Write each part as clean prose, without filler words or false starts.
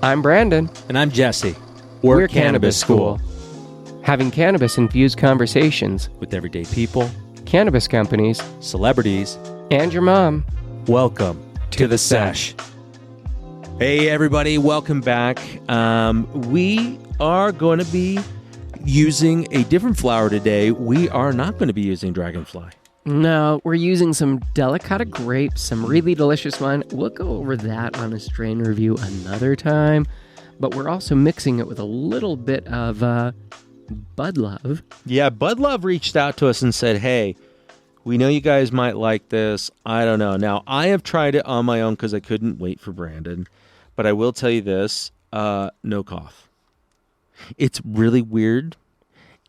I'm Brandon. And I'm Jesse. We're Cannabis School. Having cannabis-infused conversations with everyday people, cannabis companies, celebrities, and your mom. Welcome to the Sesh. Hey, everybody. Welcome back. We are going to be using a different flower today. We are not going to be using dragonfly. No, we're using some delicata grapes, some really delicious one. We'll go over that on a strain review another time. But we're also mixing it with a little bit of Bud Love. Yeah, Bud Love reached out to us and said, hey, we know you guys might like this. I don't know. Now, I have tried it on my own because I couldn't wait for Brandon. But I will tell you this, no cough. It's really weird.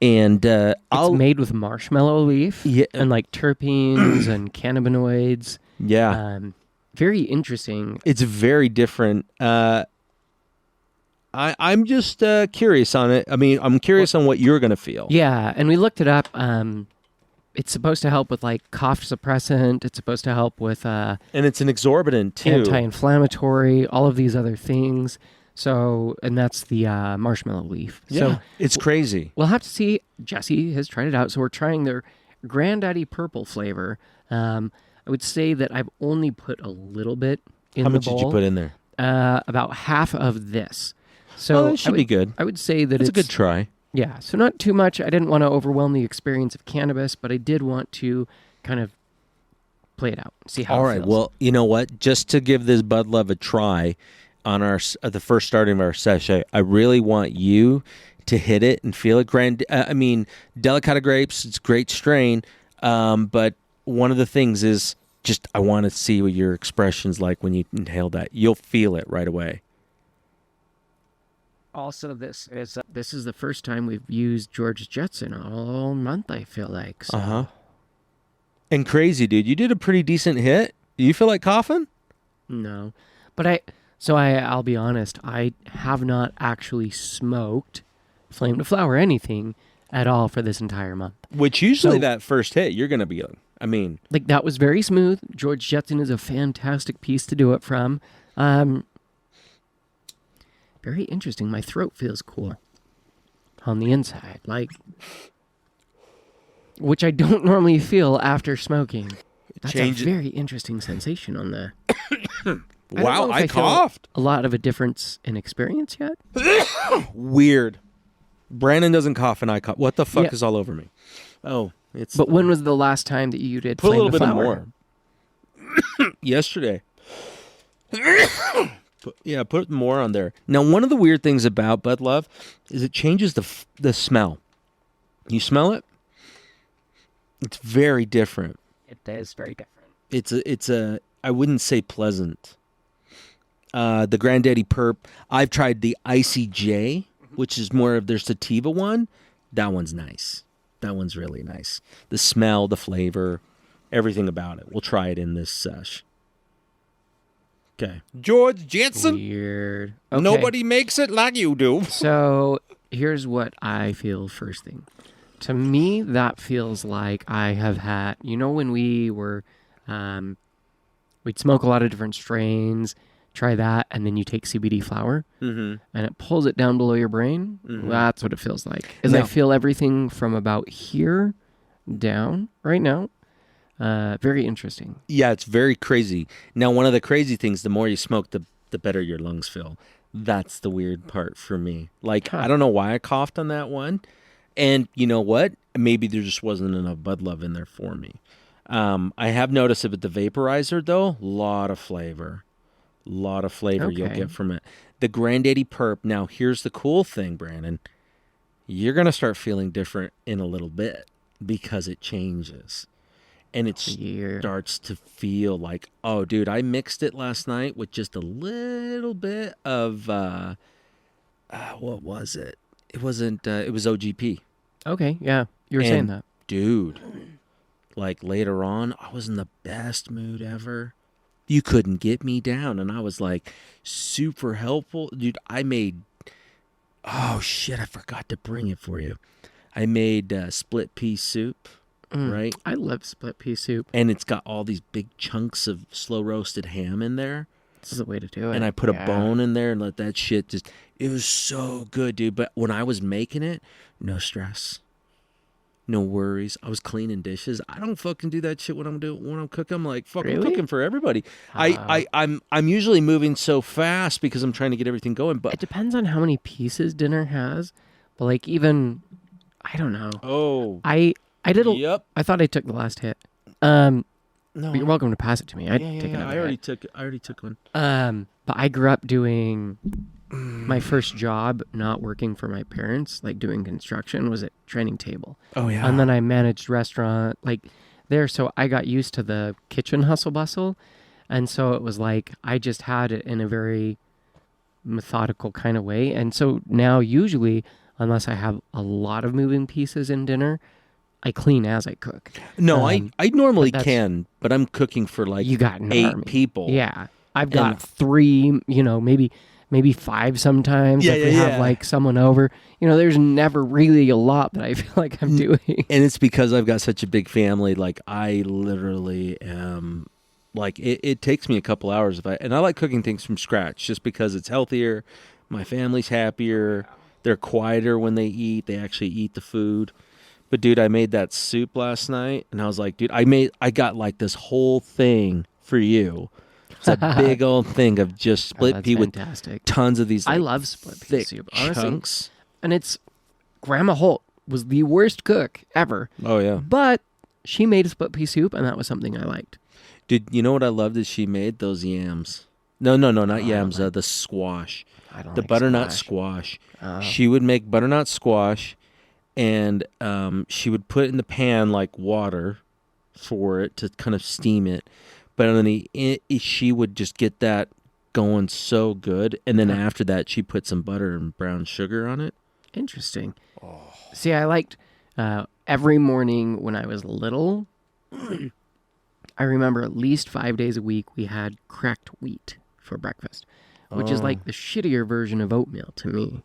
And it's made with marshmallow leaf and like terpenes and cannabinoids. Yeah. Very interesting. It's very different. I'm just curious on it. I mean, I'm curious on what you're going to feel. Yeah, and we looked it up. It's supposed to help with like cough suppressant. It's supposed to help with and it's an exorbitant too. Anti-inflammatory, all of these other things. So, and that's the marshmallow leaf. Yeah, so it's crazy. We'll have to see. Jesse has tried it out. So we're trying their Granddaddy Purple flavor. I would say that I've only put a little bit in the bowl. How much did you put in there? About half of this. So that should be good. I would say that it's a good try. Yeah, so not too much. I didn't want to overwhelm the experience of cannabis, but I did want to kind of play it out, see how it feels. Well, you know what? Just to give this Bud Love a try on our the first starting of our session, I really want you to hit it and feel it. Delicata grapes, it's a great strain, but one of the things is just I want to see what your expression's like when you inhale that. You'll feel it right away. Also, this is the first time we've used George Jetson all month, I feel like. So. And crazy, dude. You did a pretty decent hit. Do you feel like coughing? No. But I'll be honest, I have not actually smoked flame to flower anything at all for this entire month. Which usually that first hit, you're going to be, like that was very smooth. George Jetson is a fantastic piece to do it from. Very interesting. My throat feels cool on the inside, which I don't normally feel after smoking. That's a very interesting sensation on the... Wow, I coughed. A lot of a difference in experience yet? Weird. Brandon doesn't cough and I cough. What the fuck is all over me? Oh, it's... But when was the last time that you did put flame a little to bit flower? more. Yesterday. Put more on there. Now, one of the weird things about Bud Love is it changes the smell. You smell it? It's very different. It is very different. It's a I wouldn't say pleasant. The Granddaddy Perp, I've tried the Icy J, which is more of their sativa one. That one's nice. That one's really nice. The smell, the flavor, everything about it. We'll try it in this sesh. Okay. George Jetson. Weird. Okay. Nobody makes it like you do. So here's what I feel first thing. To me, that feels like I have had, when we were, we'd smoke a lot of different strains, try that, and then you take CBD flower, and it pulls it down below your brain. That's what it feels like. I feel everything from about here down right now. Very interesting. Yeah, it's very crazy. Now, one of the crazy things, the more you smoke, the better your lungs feel. That's the weird part for me. I don't know why I coughed on that one. And you know what? Maybe there just wasn't enough Bud Love in there for me. I have noticed it with the vaporizer, though. A lot of flavor. You'll get from it. The Granddaddy Perp. Now, here's the cool thing, Brandon. You're going to start feeling different in a little bit because it changes. And it starts to feel like, oh, dude, I mixed it last night with just a little bit of, what was it? It wasn't, it was OGP. Okay, yeah. You were saying that. Dude, later on, I was in the best mood ever. You couldn't get me down. And I was super helpful. Dude, I made, oh, shit, I forgot to bring it for you. I made split pea soup. Right? I love split pea soup. And it's got all these big chunks of slow roasted ham in there. This is the way to do it. And I put a bone in there and let that shit just, it was so good, dude. But when I was making it, no stress, no worries. I was cleaning dishes. I don't fucking do that shit when I'm cooking. I'm like, fuck, I'm Really? cooking for everybody. I'm usually moving so fast because I'm trying to get everything going. But It depends on how many pieces dinner has. But like even, I don't know. oh, I did a, yep. I thought I took the last hit. No, But you're welcome to pass it to me. I'd yeah, take yeah. another I already took one. But I grew up doing my first job, not working for my parents, like doing construction, was at Training Table. Oh yeah. And then I managed restaurant like there, so I got used to the kitchen hustle bustle, and so it was like I just had it in a very methodical kind of way. And so now usually, unless I have a lot of moving pieces in dinner, I clean as I cook. No, I normally but that's- can, but I'm cooking for like You got an 8 army. people. Yeah, I've got And- 3, maybe 5 sometimes Yeah, if yeah, we have yeah. like someone over. There's never really a lot that I feel like I'm doing. And it's because I've got such a big family. Like I literally am, like it takes me a couple hours and I like cooking things from scratch just because it's healthier. My family's happier. They're quieter when they eat. They actually eat the food. But dude, I made that soup last night, and I was like, dude, I got like this whole thing for you. It's a big old thing of just split that's pea with fantastic. tons of these. I Like, love split pea thick soup, honestly. chunks. And it's Grandma Holt was the worst cook ever, Oh yeah, but she made a split pea soup, and that was something I liked. dude. You know what I loved is she made those yams. No, not yams. like- The squash, I don't the like butternut squash. squash. She would make butternut squash, and she would put in the pan like water for it to kind of steam it. But then she would just get that going so good, and then after that, she put some butter and brown sugar on it. Interesting. See, I liked every morning when I was little. I remember at least 5 days a week we had cracked wheat for breakfast, which is like the shittier version of oatmeal to me.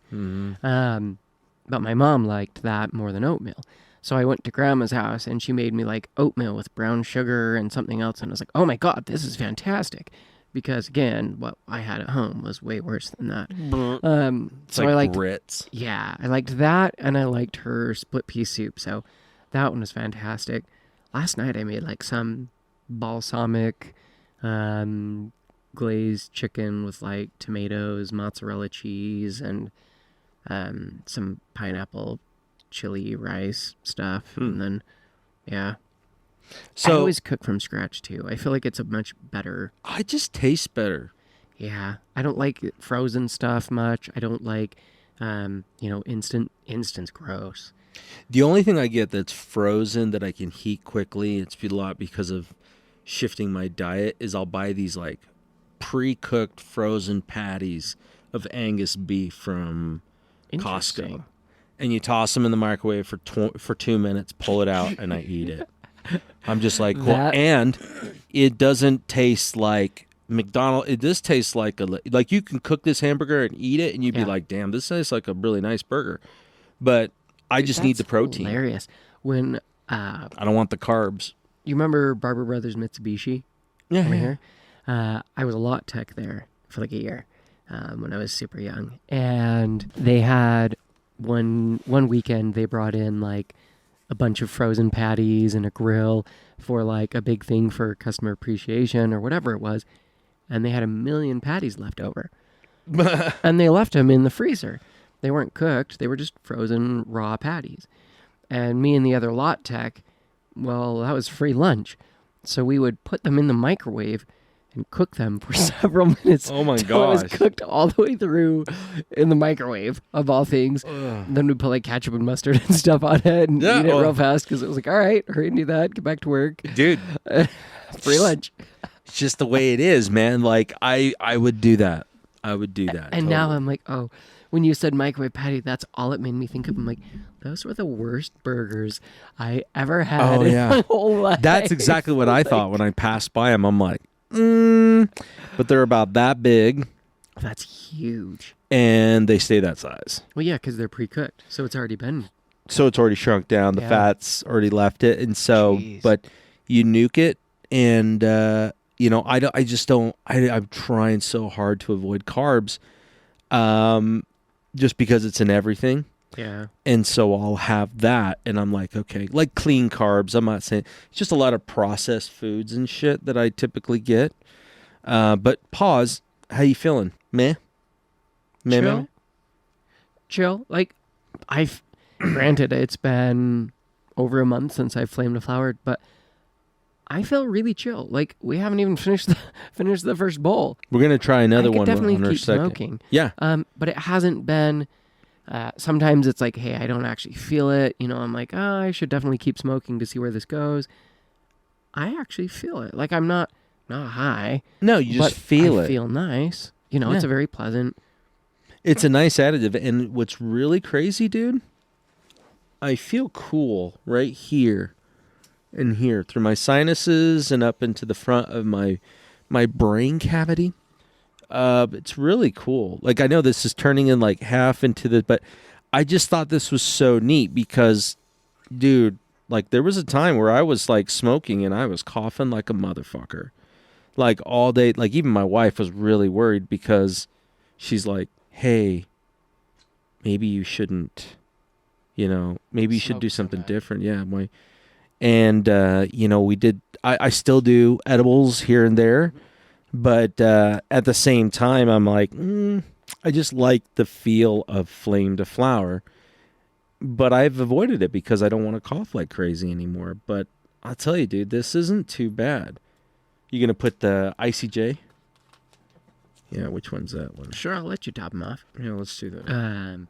But my mom liked that more than oatmeal. So I went to Grandma's house and she made me like oatmeal with brown sugar and something else. And I was like, oh my God, this is fantastic. Because again, what I had at home was way worse than that. It's So like I liked, grits. yeah, I liked that. And I liked her split pea soup. So that one was fantastic. Last night I made like some balsamic glazed chicken with like tomatoes, mozzarella cheese, and some pineapple chili rice stuff. And then, yeah. I So always cook from scratch too. I feel like it's a much better. I just taste better. Yeah. I don't like frozen stuff much. I don't like, instant's gross. The only thing I get that's frozen that I can heat quickly, it's a lot because of shifting my diet, is I'll buy these like pre-cooked frozen patties of Angus beef from Costco. Interesting. And you toss them in the microwave for 2 minutes, pull it out, and I eat it. I'm just like, cool. That- And it doesn't taste like McDonald's. It just tastes like like you can cook this hamburger and eat it, and you'd be Yeah. like, damn, this tastes like a really nice burger. But I just need the That's protein. Hilarious. When I don't want the carbs. you remember Barber Brothers Mitsubishi Yeah. over here? I was a lot tech there for like a year when I was super young, and they had one weekend they brought in like a bunch of frozen patties and a grill for like a big thing for customer appreciation or whatever it was, and they had 1 million patties left over, and they left them in the freezer. They weren't cooked; they were just frozen raw patties. And me and the other lot tech, well, that was free lunch, so we would put them in the microwave and cook them for several minutes. Oh my till it was gosh. cooked all the way through in the microwave, of all things. Then we'd put like ketchup and mustard and stuff on it and Yeah, eat it oh. real fast because it was like, all right, hurry and do that, get back to work. Dude, Free lunch. it's just the way it is, man. Like I would do that. I would do that. And now totally. I'm like, oh, when you said microwave patty, that's all it made me think of. I'm like, those were the worst burgers I ever had in my whole life. That's exactly what I thought when I passed by them. I'm like, but they're about that big, That's huge. and they stay that size. Well, yeah, because they're pre-cooked, so it's already been. So it's already shrunk down. The Yeah. fat's already left it, and so, Jeez. but you nuke it, and I just don't. I'm trying so hard to avoid carbs, just because it's in everything. Yeah. And so I'll have that, and I'm like, okay, like clean carbs. I'm not saying it's just a lot of processed foods and shit that I typically get. But pause. How you feeling? Meh. Meh. Chill. Meh? Chill. Like, granted, it's been over a month since I flamed a flower, but I feel really chill. Like, we haven't even finished the first bowl. We're gonna try another I could one definitely on our keep second. smoking. Yeah. But it hasn't been. Sometimes it's like, hey, I don't actually feel it. I'm like, oh, I should definitely keep smoking to see where this goes. I actually feel it. Like, I'm not high. No, you just feel I it. feel nice. Yeah. It's a very pleasant. It's a nice additive, and what's really crazy, dude, I feel cool right here and here through my sinuses and up into the front of my brain cavity. It's really cool. Like, I know this is turning in like half into the, but I just thought this was so neat because, dude, like there was a time where I was like smoking and I was coughing like a motherfucker, like all day. Like even my wife was really worried because she's like, hey, maybe you shouldn't, maybe you should Smoke do so something bad. different. Yeah. We did, I still do edibles here and there. But at the same time, I'm like, I just like the feel of flame to flower. But I've avoided it because I don't want to cough like crazy anymore. But I'll tell you, dude, this isn't too bad. You going to put the ICJ? Yeah, which one's that one? Sure, I'll let you top them off. Yeah, let's do that.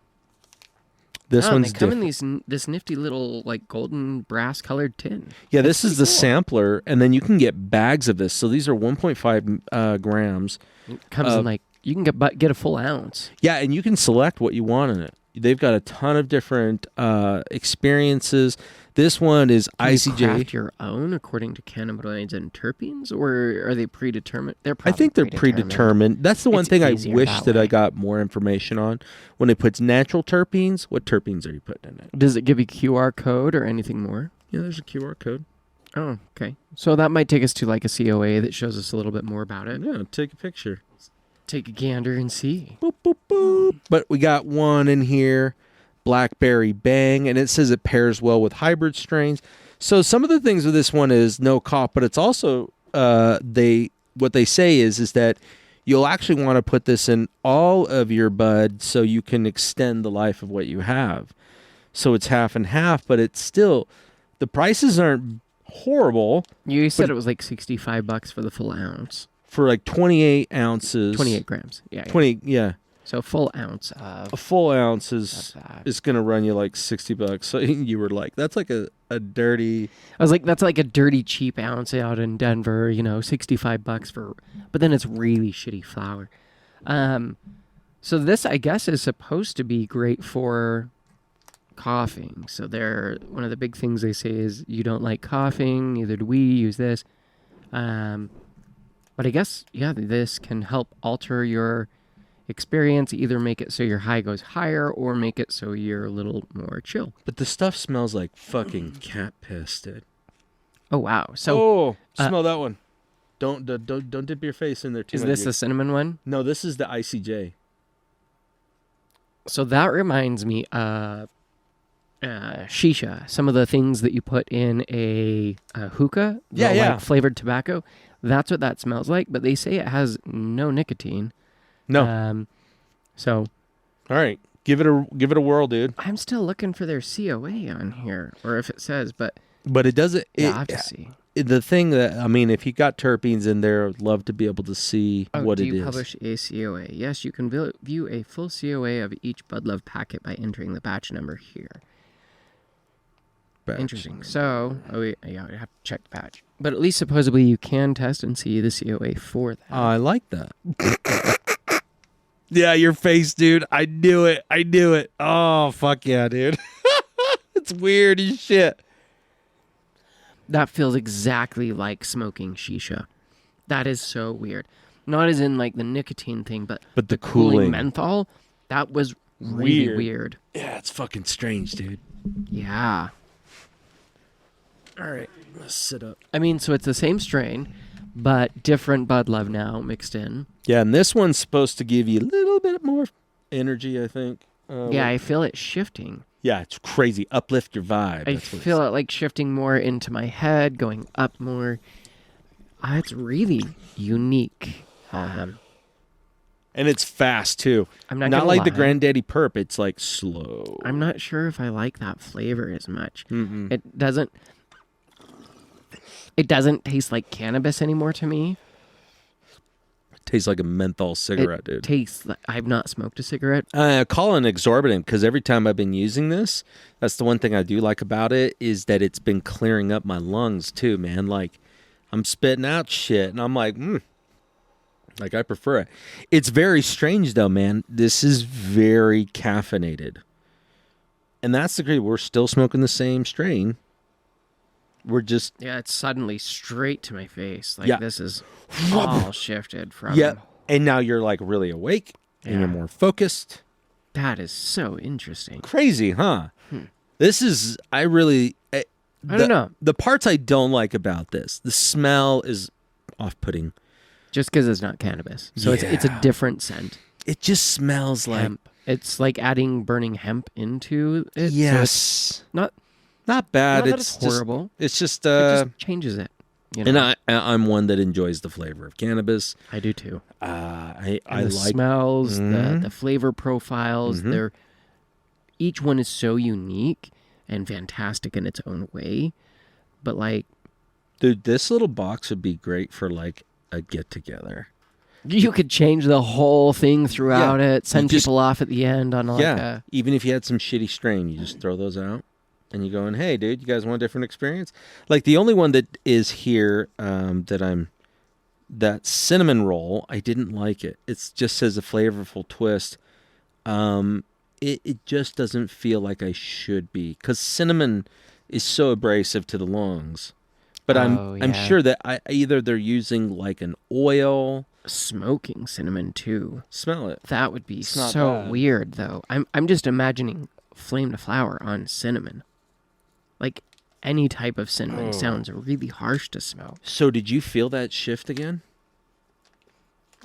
This one's they come different. in this nifty little like golden brass colored tin. Yeah, this is the pretty cool. sampler, and then you can get bags of this. So these are 1.5 grams. It comes in like you can get a full ounce. Yeah, and you can select what you want in it. They've got a ton of different experiences. This one is Can you ICJ. craft your own according to cannabinoids and terpenes, or are they predetermined? They're I probably think they're predetermined. That's the one It's thing I easier wish that that I way. got more information on. When it puts natural terpenes, what terpenes are you putting in it? Does it give you QR code or anything more? Yeah, there's a QR code. Oh, okay. So that might take us to like a COA that shows us a little bit more about it. Yeah, take a picture. Take a gander and see. Boop, boop, boop. But we got one in here, Blackberry Bang, and it says it pairs well with hybrid strains. So some of the things with this one is no cough, but it's also what they say is that you'll actually want to put this in all of your bud so you can extend the life of what you have. So it's half and half, but it's still, the prices aren't horrible. You said it was like $65 for the full ounce. For like 28 ounces. 28 grams. Yeah. 20, yeah. So a full ounce of. A full ounce is that. going to run you like $60. So you were like, that's like a dirty. I was like, that's like a dirty cheap ounce out in Denver, $65 for, but then it's really shitty flour. So this, I guess, is supposed to be great for coughing. So one of the big things they say is you don't like coughing, neither do we, use this. But I guess, yeah, this can help alter your experience, either make it so your high goes higher or make it so you're a little more chill. But the stuff smells like fucking cat piss, dude. Oh, wow. So smell that one. Don't dip your face in there too is much. this the cinnamon one? No, this is the ICJ. So that reminds me of shisha. Some of the things that you put in a hookah, like flavored tobacco. That's what that smells like. But they say it has no nicotine. No. So. All right, give it a whirl, dude. I'm still looking for their COA on here, or if it says, but it doesn't. Yeah, I have to see. The thing that if you got terpenes in there, I'd love to be able to see what it is. Do you publish a COA? Yes, you can view a full COA of each Bud Love packet by entering the batch number here. Interesting. So, we have to check the batch. But at least supposedly you can test and see the COA for that. I like that. Yeah, your face, dude. I knew it. Oh, fuck yeah, dude. It's weird as shit. That feels exactly like smoking shisha. That is so weird. Not as in like the nicotine thing, but the cooling menthol, that was really weird. Yeah, it's fucking strange, dude. Yeah. All right, let's sit up. I mean, so it's the same strain, but different Bud Love now mixed in. Yeah, and this one's supposed to give you a little bit more energy, I think. Yeah, I feel it shifting. Yeah, it's crazy. Uplift your vibe. I feel it like shifting more into my head, going up more. It's really unique. And it's fast too. I'm not like lie. the Granddaddy Perp. It's like slow. I'm not sure if I like that flavor as much. Mm-mm. It doesn't taste like cannabis anymore to me. It tastes like a menthol cigarette, dude. Tastes like I've not smoked a cigarette. I call it exorbitant because every time I've been using this, that's the one thing I do like about it is that it's been clearing up my lungs too, man. Like I'm spitting out shit and I'm like, like I prefer it. It's very strange though, man. This is very caffeinated. And that's the great. We're still smoking the same strain. We're just... Yeah, it's suddenly straight to my face. Like this is all shifted from... Yeah, and now you're like really awake and you're more focused. That is so interesting. Crazy, huh? This is... I don't know. The parts I don't like about this, the smell is off-putting. Just because it's not cannabis. So it's a different scent. It just smells like... Hemp. It's like adding burning hemp into it. Yes. So it's not bad. Not it's horrible. It's just... it just changes it. You know? And I'm one that enjoys the flavor of cannabis. I do too. I the like... smells, the flavor profiles. Each one is so unique and fantastic in its own way. But like... Dude, this little box would be great for like a get-together. You could change the whole thing throughout it, send people off at the end on like even if you had some shitty strain, you just throw those out and you go in, hey, dude, you guys want a different experience? Like the only one that is here that cinnamon roll, I didn't like it. It just says a flavorful twist. It just doesn't feel like I should be because cinnamon is so abrasive to the lungs. But I'm sure that either they're using like an oil... Smoking cinnamon too. Smell it. That would be so weird though. I'm just imagining flame to flower on cinnamon. Like any type of cinnamon sounds really harsh to smell. So did you feel that shift again?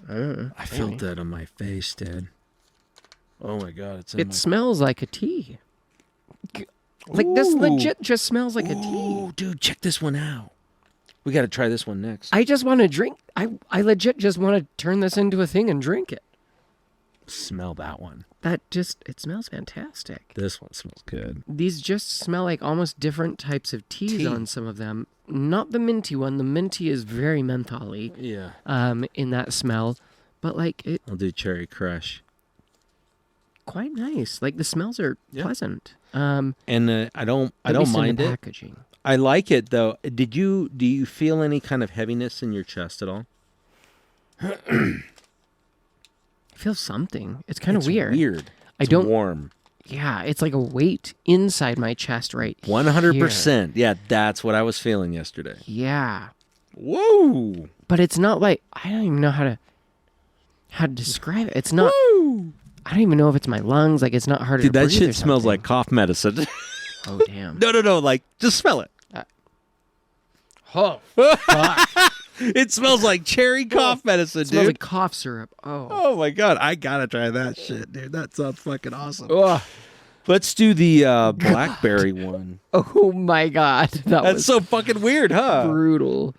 I felt that on my face, Dad. Oh my God, it smells like a tea. Like this legit just smells like a tea. Oh, dude, check this one out. We got to try this one next. I just want to drink. I legit just want to turn this into a thing and drink it. Smell that one. It smells fantastic. This one smells good. These just smell like almost different types of teas on some of them. Not the minty one. The minty is very mentholy. Yeah. In that smell, but like it. I'll do Cherry Crush. Quite nice. Like the smells are pleasant. And I don't mind it. Packaging. I like it though. Do you feel any kind of heaviness in your chest at all? I feel something. It's kind of weird. It's warm. Yeah, it's like a weight inside my chest right 100%. Yeah, that's what I was feeling yesterday. Yeah. Whoa. But it's not like I don't even know how to describe it. It's not. Woo. I don't even know if it's my lungs. Like it's not hard to breathe. Dude, that shit smells like cough medicine. Oh damn. No. Like just smell it. Oh. Fuck. It smells like cherry cough medicine, dude. It smells like cough syrup. Oh my God. I gotta try that shit, dude. That sounds fucking awesome. Ugh. Let's do the blackberry one. Oh my God. That's so fucking weird, huh? Brutal.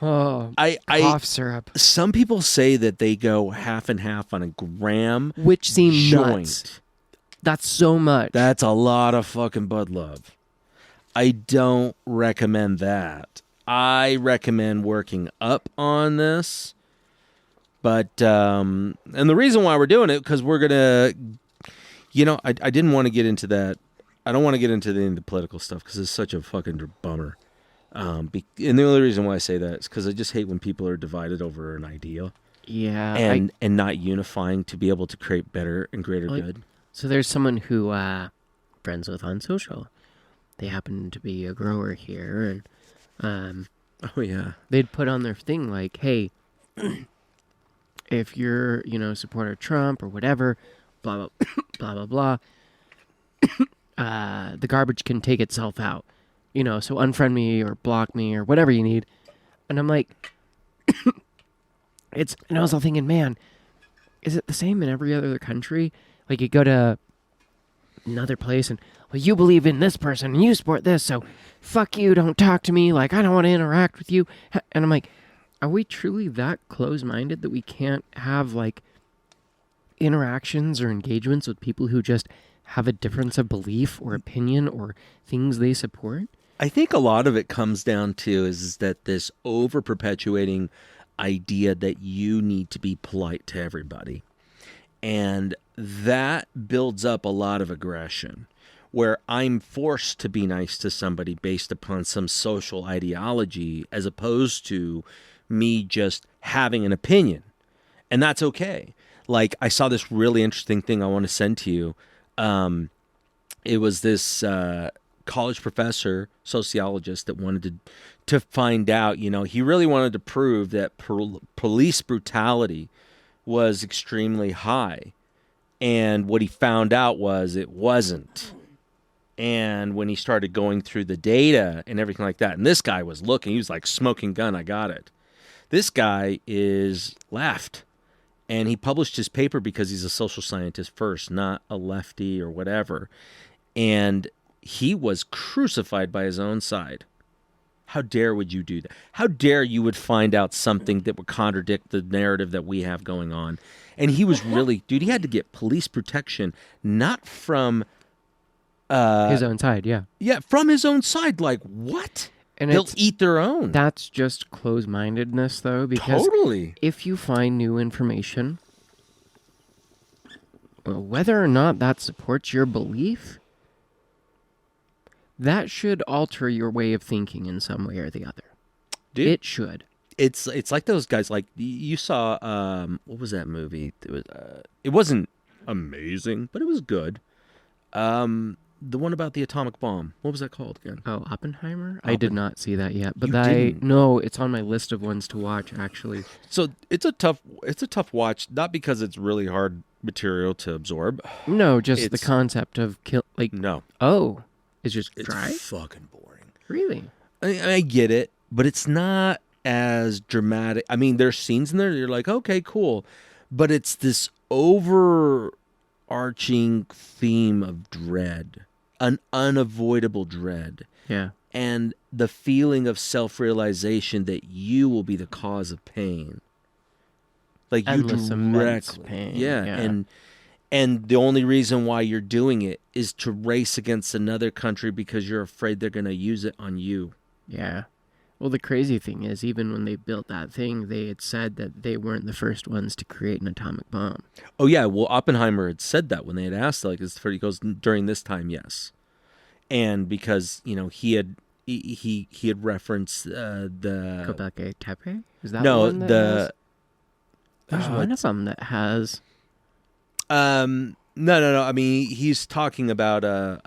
Oh, cough syrup. Some people say that they go half and half on a gram. Which seems joint. Nuts. That's so much. That's a lot of fucking Bud Love. I don't recommend that. I recommend working up on this. But, and the reason why we're doing it, because we're going to, I didn't want to get into that. I don't want to get into the political stuff because it's such a fucking bummer. And the only reason why I say that is because I just hate when people are divided over an idea. Yeah. And not unifying to be able to create better and greater good. So there's someone who friends with on social. They happen to be a grower here, and they'd put on their thing like, "Hey, if you're supporter of Trump or whatever, blah blah blah blah blah, the garbage can take itself out, so unfriend me or block me or whatever you need." And I'm like, And I was all thinking, man, is it the same in every other country? Like you go to another place and, well, you believe in this person and you support this, so fuck you, don't talk to me, like I don't want to interact with you. And I'm like, are we truly that close-minded that we can't have like interactions or engagements with people who just have a difference of belief or opinion or things they support? I think a lot of it comes down to is that this over perpetuating idea that you need to be polite to everybody. And that builds up a lot of aggression where I'm forced to be nice to somebody based upon some social ideology as opposed to me just having an opinion. And that's okay. Like I saw this really interesting thing I want to send to you. It was this college professor, sociologist that wanted to find out, he really wanted to prove that police brutality was extremely high. And what he found out was it wasn't. And when he started going through the data and everything like that, and this guy was looking, he was like, smoking gun, I got it. This guy is left. And he published his paper because he's a social scientist first, not a lefty or whatever. And he was crucified by his own side. How dare would you do that? How dare you would find out something that would contradict the narrative that we have going on? And he was really, dude, he had to get police protection, not from his own side, yeah. Yeah, from his own side. Like, what? And they'll eat their own. That's just close-mindedness, though, because totally. If you find new information, whether or not that supports your belief, that should alter your way of thinking in some way or the other. Dude, it should. It's like those guys. Like you saw, what was that movie? It wasn't amazing, but it was good. The one about the atomic bomb. What was that called again? Oh, Oppenheimer? I did not see that yet, but no, it's on my list of ones to watch actually. So it's a tough watch, not because it's really hard material to absorb. No, just the concept of no. Oh, it's just dry? It's fucking boring. Really? I get it, but it's not as dramatic. I mean, there's scenes in there that you're like, okay, cool. But it's this overarching theme of dread, an unavoidable dread. Yeah. And the feeling of self-realization that you will be the cause of pain. Like endless, immense pain. Yeah. And the only reason why you're doing it is to race against another country because you're afraid they're going to use it on you. Yeah. Well, the crazy thing is, even when they built that thing, they had said that they weren't the first ones to create an atomic bomb. Oh, yeah. Well, Oppenheimer had said that when they had asked, like, he goes, during this time, yes. And because, he had referenced the... Göbekli Tepe? Is that no, one that There's one of them that has... No. I mean, he's talking about a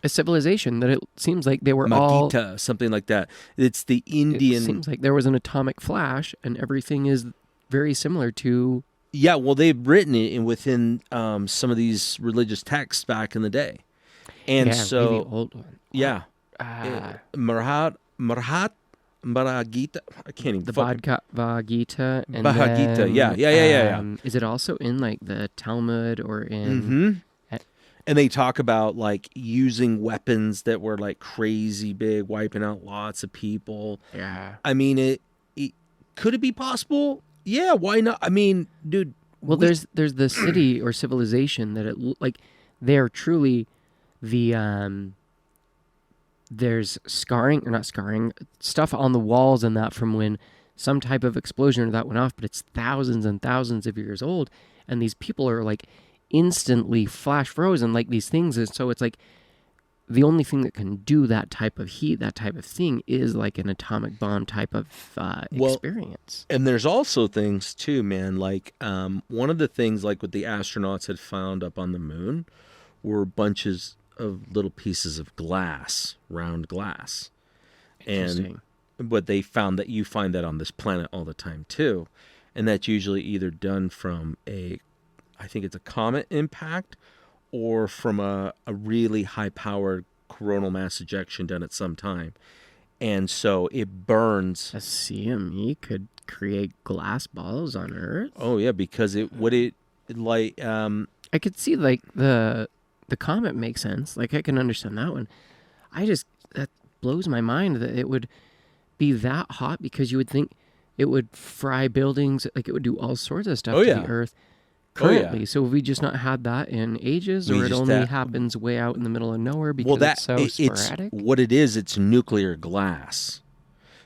civilization that it seems like they were Magita, something like that. It's the Indian. It seems like there was an atomic flash, and everything is very similar to. Yeah, well, they've written it within some of these religious texts back in the day, and so really old one. Yeah, Maragita. I can't even. The Bhagavad Gita. And Bhagavad Gita. Yeah. Is it also in like the Talmud or in? Mm-hmm. And they talk about like using weapons that were like crazy big, wiping out lots of people. Yeah. I mean, it could it be possible? Yeah. Why not? I mean, dude. Well, there's the city or civilization that they're truly the there's scarring or not scarring stuff on the walls and that from when some type of explosion or that went off, but it's thousands and thousands of years old, and these people are like instantly flash frozen like these things. And so it's like the only thing that can do that type of heat, that type of thing, is like an atomic bomb type of experience. And there's also things too, man, like one of the things like what the astronauts had found up on the moon were bunches of little pieces of glass, round glass. And but they found that you find that on this planet all the time too, and that's usually either done from I think it's a comet impact or from a really high-powered coronal mass ejection done at some time. and so it burns. A CME could create glass balls on Earth. Oh yeah, because I could see like the comet makes sense. Like I can understand that one. That blows my mind that it would be that hot, because you would think it would fry buildings, like it would do all sorts of stuff to the Earth currently. So have we just not had that in ages, or it only happens way out in the middle of nowhere because it's so sporadic? What it is, it's nuclear glass.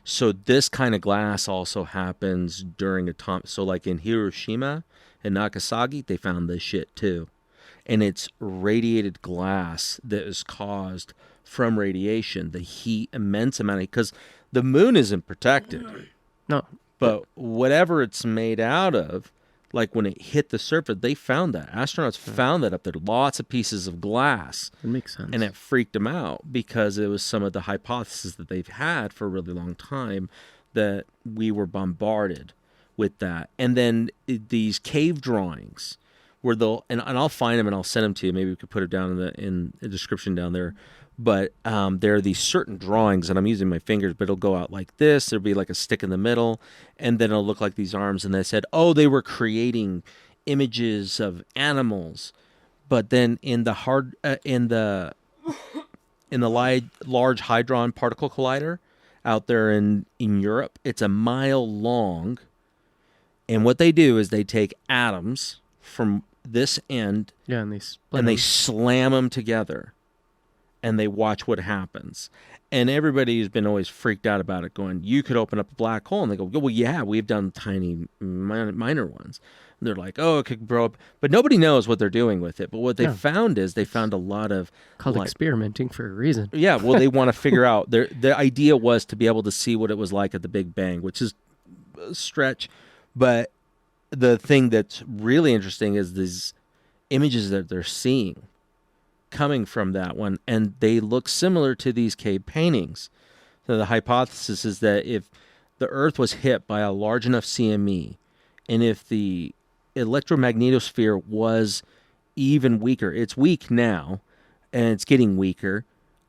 So this kind of glass also happens during so like in Hiroshima and Nagasaki, they found this shit too. And it's radiated glass that is caused from radiation, the heat, immense amount of, because the moon isn't protected. No. But whatever it's made out of, like when it hit the surface, they found that. Astronauts found that up there. Lots of pieces of glass. It makes sense. And it freaked them out because it was some of the hypotheses that they've had for a really long time that we were bombarded with that. And then these cave drawings where and I'll find them and I'll send them to you. Maybe we could put it down in the description down there. But there are these certain drawings, and I'm using my fingers, but it'll go out like this. There'll be like a stick in the middle, and then it'll look like these arms. And they said, oh, they were creating images of animals. But then in the Large Hadron Particle Collider out there in Europe, it's a mile long. And what they do is they take atoms from this end, and they slam them together. And they watch what happens. And everybody's been always freaked out about it, going, you could open up a black hole. And they go, well, yeah, we've done tiny, minor ones. And they're like, oh, it could blow up. But nobody knows what they're doing with it. But what they found is they found a lot of... Called experimenting for a reason. Yeah, well, they want to figure out... The idea was to be able to see what it was like at the Big Bang, which is a stretch. But the thing that's really interesting is these images that they're seeing coming from that one, and they look similar to these cave paintings. So the hypothesis is that if the Earth was hit by a large enough CME, and if the electromagnetosphere was even weaker, it's weak now, and it's getting weaker,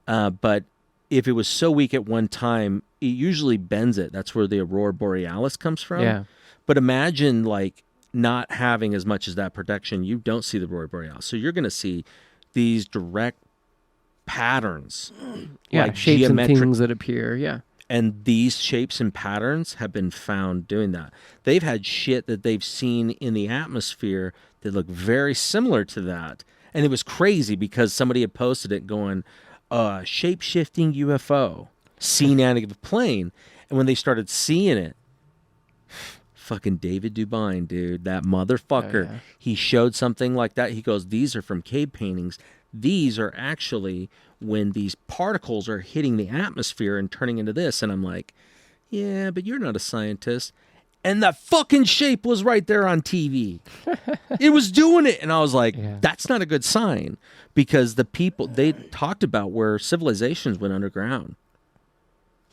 but if it was so weak at one time, it usually bends it. That's where the aurora borealis comes from. Yeah. But imagine like not having as much as that protection, you don't see the aurora borealis. So you're going to see these direct patterns, like shapes geometric, and things that appear, and these shapes and patterns have been found doing that. They've had shit that they've seen in the atmosphere that look very similar to that, and it was crazy because somebody had posted it going, shape-shifting UFO seen out of a plane, and when they started seeing it, fucking David Dubine, dude, that motherfucker, he showed something like that. He goes, these are from cave paintings. These are actually when these particles are hitting the atmosphere and turning into this. And I'm like, yeah, but you're not a scientist. And that fucking shape was right there on TV. It was doing it. And I was like, that's not a good sign, because the people, they talked about where civilizations went underground.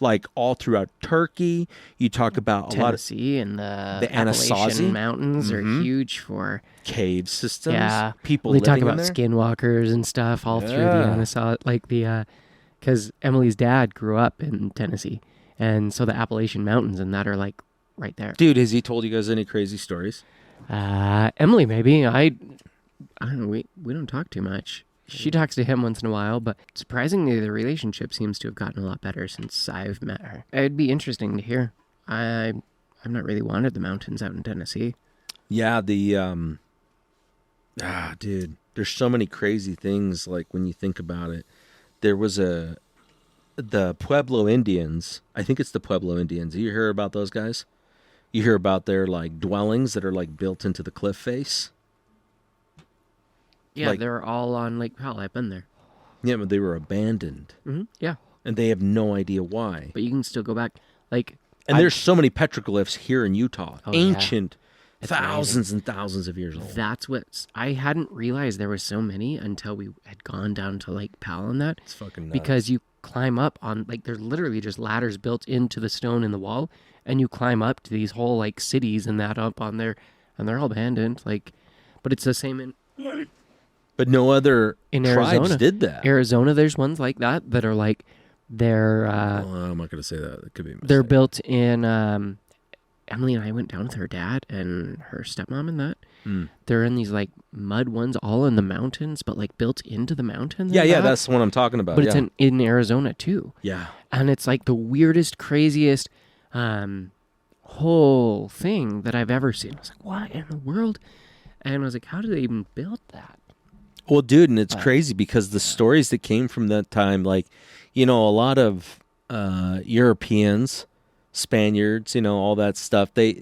Like all throughout Turkey, you talk about Tennessee and the Appalachian Mountains are huge for cave systems. Yeah, people. They talk about skinwalkers and stuff all through the Anasazi, like because Emily's dad grew up in Tennessee, and so the Appalachian Mountains and that are like right there. Dude, has he told you guys any crazy stories? Emily, maybe. I don't know. We don't talk too much. She talks to him once in a while, but surprisingly, the relationship seems to have gotten a lot better since I've met her. It'd be interesting to hear. I've not really wanted the mountains out in Tennessee. Yeah, dude, there's so many crazy things, like, when you think about it. There was the Pueblo Indians. I think it's the Pueblo Indians. You hear about those guys? You hear about their, like, dwellings that are, like, built into the cliff face? Yeah, like, they're all on Lake Powell. I've been there. Yeah, but they were abandoned. Mm-hmm. Yeah. And they have no idea why. But you can still go back. Like, and there's so many petroglyphs here in Utah. Ancient, thousands and thousands of years old. That's what... I hadn't realized there were so many until we had gone down to Lake Powell and that. It's fucking nuts. Because you climb up on... Like, there's literally just ladders built into the stone in the wall, and you climb up to these whole, like, cities and that up on there, and they're all abandoned. Like, but it's the same in... But no other in tribes Arizona. did that. Arizona, there's ones like that are like They're I'm not going to say that. It could be a mistake. they're built in. Emily and I went down with her dad and her stepmom and that. They're in these like mud ones, all in the mountains, but like built into the mountains. Yeah, that's what I'm talking about. But it's in Arizona too. Yeah. And it's like the weirdest, craziest whole thing that I've ever seen. I was like, what in the world? And I was like, how did they even build that? Well, dude, and it's crazy because the stories that came from that time, like, a lot of Europeans, Spaniards, all that stuff, they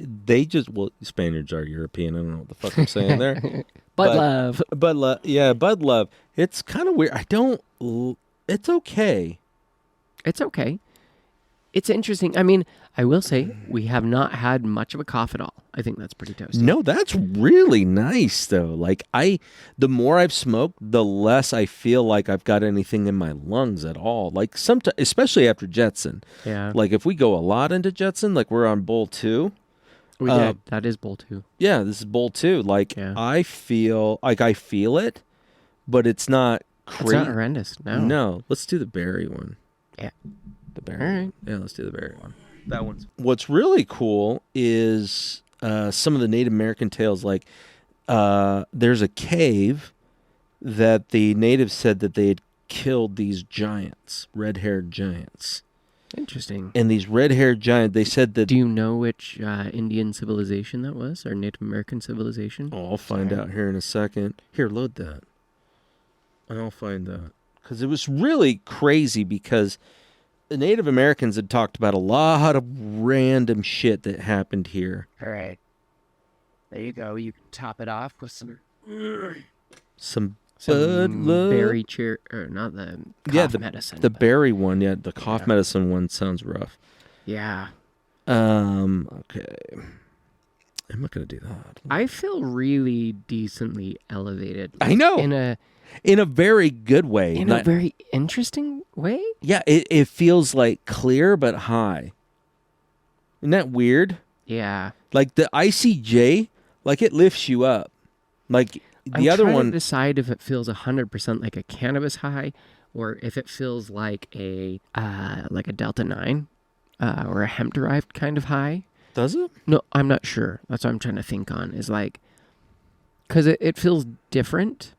just, Spaniards are European. I don't know what the fuck I'm saying there. Bud Love. Bud Love. It's kind of weird. It's okay. It's okay. It's interesting. I mean, I will say we have not had much of a cough at all. I think that's pretty toasty. No, that's really nice though. Like the more I've smoked, the less I feel like I've got anything in my lungs at all. Like sometimes, especially after Jetson. Yeah. Like if we go a lot into Jetson, like we're on bowl 2. We did. That is bowl 2. Yeah, this is bowl 2. Like I feel it, but it's not crazy. It's not horrendous. No. Let's do the berry one. Yeah. The berry. All right. Yeah, let's do the berry one. That one's. What's really cool is some of the Native American tales. Like there's a cave that the natives said that they had killed these giants, red-haired giants. Interesting. And these red-haired giants, they said that. Do you know which Indian civilization that was, or Native American civilization? Oh, I'll find out here in a second. Here, load that. I'll find that. Because it was really crazy because the Native Americans had talked about a lot of random shit that happened here. All right. There you go. You can top it off with some berry cheer, or not the cough medicine. The berry one, the cough medicine one sounds rough. Yeah. Okay. I'm not gonna do that. I feel really decently elevated. I know. In a very good way. In a very interesting way? Yeah, it feels like clear but high. Isn't that weird? Yeah. Like the ICJ, like it lifts you up. Like the other one. I'm trying to decide if it feels 100% like a cannabis high, or if it feels like a Delta 9 or a hemp derived kind of high. Does it? No, I'm not sure. That's what I'm trying to think on. Is like, because it feels different.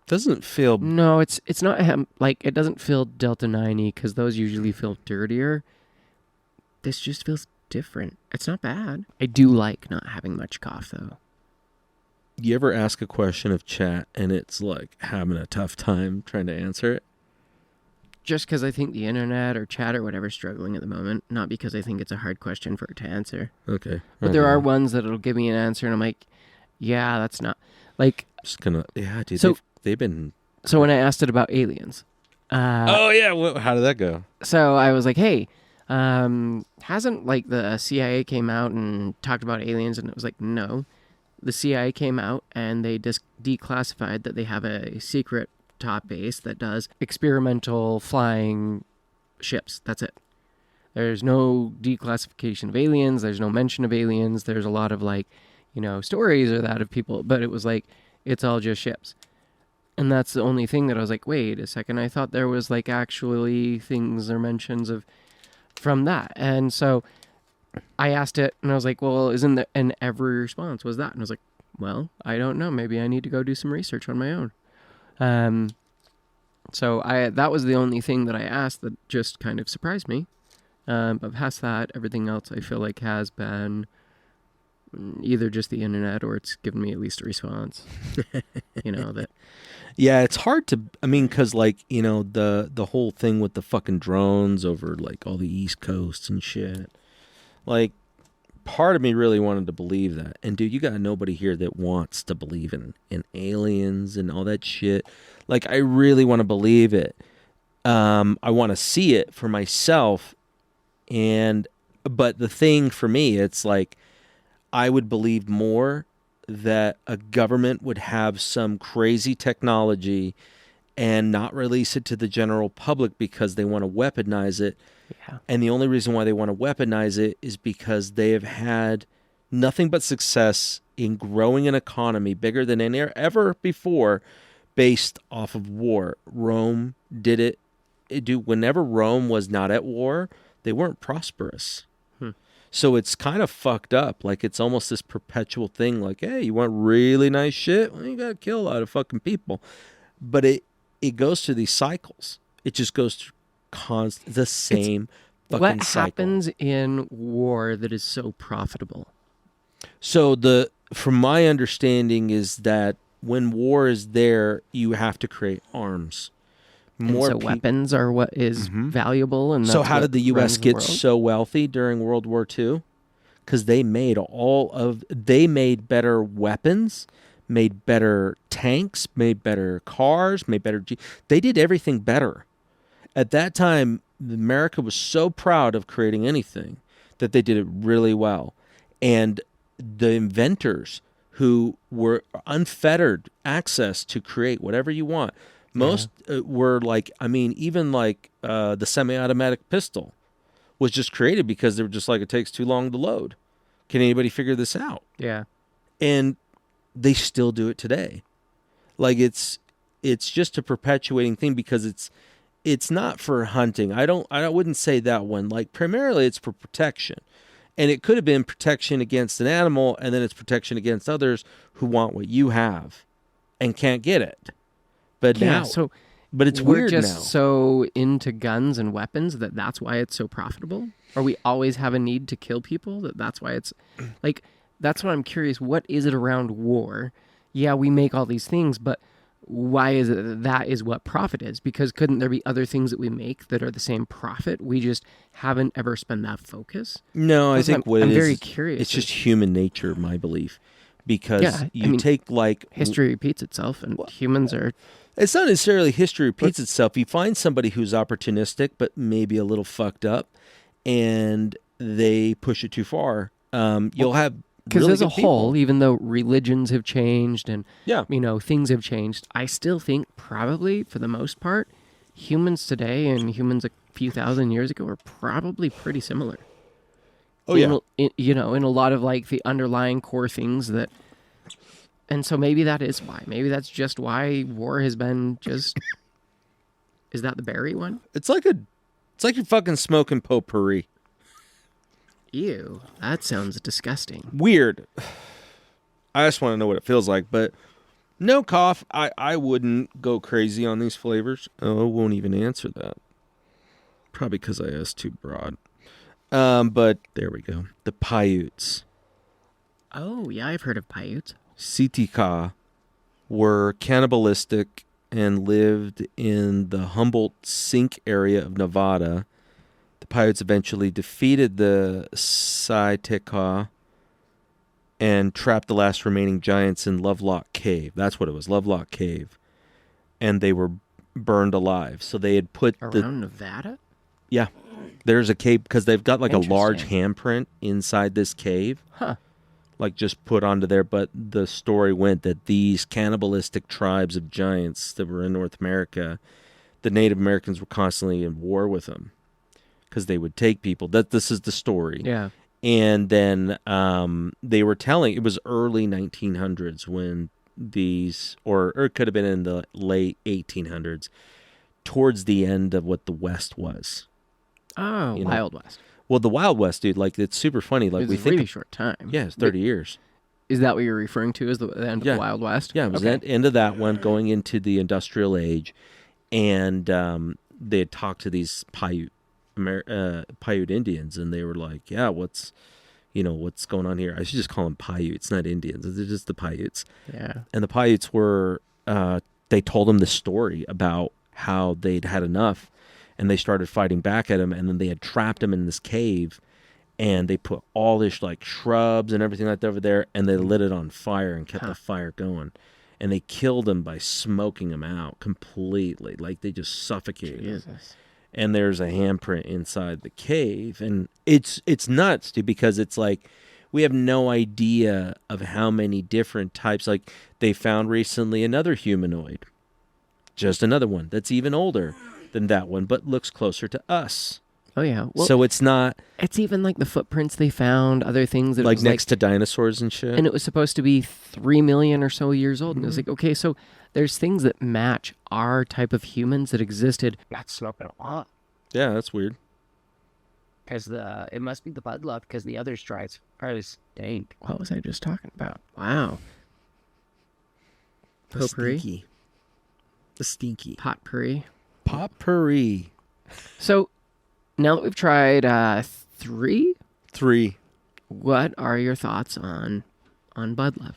Doesn't feel. No, it's not hemp. Like it doesn't feel Delta 9-y because those usually feel dirtier. This just feels different. It's not bad. I do like not having much cough though. You ever ask a question of chat and it's like having a tough time trying to answer it? Just because I think the internet or chat or whatever is struggling at the moment, not because I think it's a hard question for it to answer. Okay. But there are ones that'll give me an answer and I'm like, yeah, that's not like. Just gonna dude. So they've been. So when I asked it about aliens. Oh yeah, how did that go? So I was like, hey, hasn't like the CIA came out and talked about aliens, and it was like, no. The CIA came out and they declassified that they have a secret top base that does experimental flying ships. That's it. There's no declassification of aliens. There's no mention of aliens. There's a lot of like, stories or that of people, but it was like, it's all just ships. And that's the only thing that I was like, wait a second. I thought there was like actually things or mentions of from that. And so I asked it and I was like, well, isn't there, and every response was that. And I was like, well, I don't know. Maybe I need to go do some research on my own. So that was the only thing that I asked that just kind of surprised me. But past that, everything else I feel like has been either just the internet or it's given me at least a response. That. Yeah, it's hard to, because the whole thing with the fucking drones over like all the East Coast and shit. Like, part of me really wanted to believe that. And dude, you got nobody here that wants to believe in aliens and all that shit. Like, I really want to believe it. I want to see it for myself. But the thing for me, it's like, I would believe more that a government would have some crazy technology and not release it to the general public because they want to weaponize it. Yeah. And the only reason why they want to weaponize it is because they have had nothing but success in growing an economy bigger than any ever before based off of war. Rome did it dude, whenever Rome was not at war, they weren't prosperous. So it's kind of fucked up. Like, it's almost this perpetual thing. Like, hey, you want really nice shit? Well, you got to kill a lot of fucking people. But it goes through these cycles. It just goes through the same fucking What cycle. happens in war that is so profitable? So from my understanding is that when war is there, you have to create arms. So weapons are what is valuable. And so how what did the U.S. runs the get world? so wealthy during World War II? Because they made better weapons, made better tanks, made better cars, they did everything better. At that time, America was so proud of creating anything that they did it really well. And the inventors who were unfettered access to create whatever you want, most were like, I mean, even like the semi-automatic pistol was just created because they were just like, it takes too long to load. Can anybody figure this out? Yeah. And they still do it today. Like, it's just a perpetuating thing because it's not for hunting. I wouldn't say that one. Like, primarily it's for protection. And it could have been protection against an animal, and then it's protection against others who want what you have and can't get it. But now, but it's we're weird just now. so into guns and weapons that's why it's so profitable? Or we always have a need to kill people that's why it's like, that's what I'm curious. What is it around war? Yeah, we make all these things, but why is it that is what profit is? Because couldn't there be other things that we make that are the same profit? We just haven't ever spent that focus. No, I think I'm very curious. It's just human nature, my belief. Because take like history repeats itself, and humans are. It's not necessarily history repeats itself. You find somebody who's opportunistic, but maybe a little fucked up, and they push it too far. You'll have because really as a whole, even though religions have changed and things have changed, I still think probably for the most part, humans today and humans a few thousand years ago are probably pretty similar. Oh yeah, in a lot of like the underlying core things that. And so maybe that is why. Maybe that's just why war has been just. Is that the berry one? It's like you're fucking smoking potpourri. Ew, that sounds disgusting. Weird. I just want to know what it feels like, but no cough. I wouldn't go crazy on these flavors. Oh, I won't even answer that. Probably because I asked too broad. But there we go. The Paiutes. Oh, yeah, I've heard of Paiutes. Sitka were cannibalistic and lived in the Humboldt Sink area of Nevada. The Paiutes eventually defeated the Sitka and trapped the last remaining giants in Lovelock Cave. That's what it was, Lovelock Cave. And they were burned alive. So they had put around Nevada? Yeah. There's a cave because they've got like a large handprint inside this cave. Huh. Like just put onto there, but the story went that these cannibalistic tribes of giants that were in North America, the Native Americans were constantly in war with them because they would take people. This is the story. Yeah. And then they were telling, it was early 1900s when these, or it could have been in the late 1800s, towards the end of what the West was. Oh, Wild West. Well, the Wild West, dude, like it's super funny. Like we think a really short time. Yeah, it's 30 years. Is that what you're referring to as the end of the Wild West? Yeah, it was the end of that one, going into the Industrial Age, and they had talked to these Paiute Indians, and they were like, "Yeah, what's going on here?" I should just call them Paiutes, not Indians. They're just the Paiutes. Yeah. And the Paiutes were, they told them this story about how they'd had enough. And they started fighting back at him, and then they had trapped him in this cave, and they put all this like shrubs and everything like that over there, and they lit it on fire and kept the fire going, and they killed him by smoking him out completely, like they just suffocated him. And there's a handprint inside the cave, and it's nuts, dude, because it's like we have no idea of how many different types. Like they found recently another humanoid, just another one that's even older than that one, but looks closer to us. Oh yeah. Well, So it's not it's even like the footprints they found, other things that it like was next to dinosaurs and shit. and it was supposed to be 3 million or so years old. And it was Mhm. like, okay, so there's things that match our type of humans that existed. That's smoking a lot. Yeah, that's weird. Because it must be the bud love because the other strains are stank. What was I just talking about? Wow. Potpourri. The stinky. Potpourri. Potpourri. So now that we've tried 3, 3. what are your thoughts on bud love?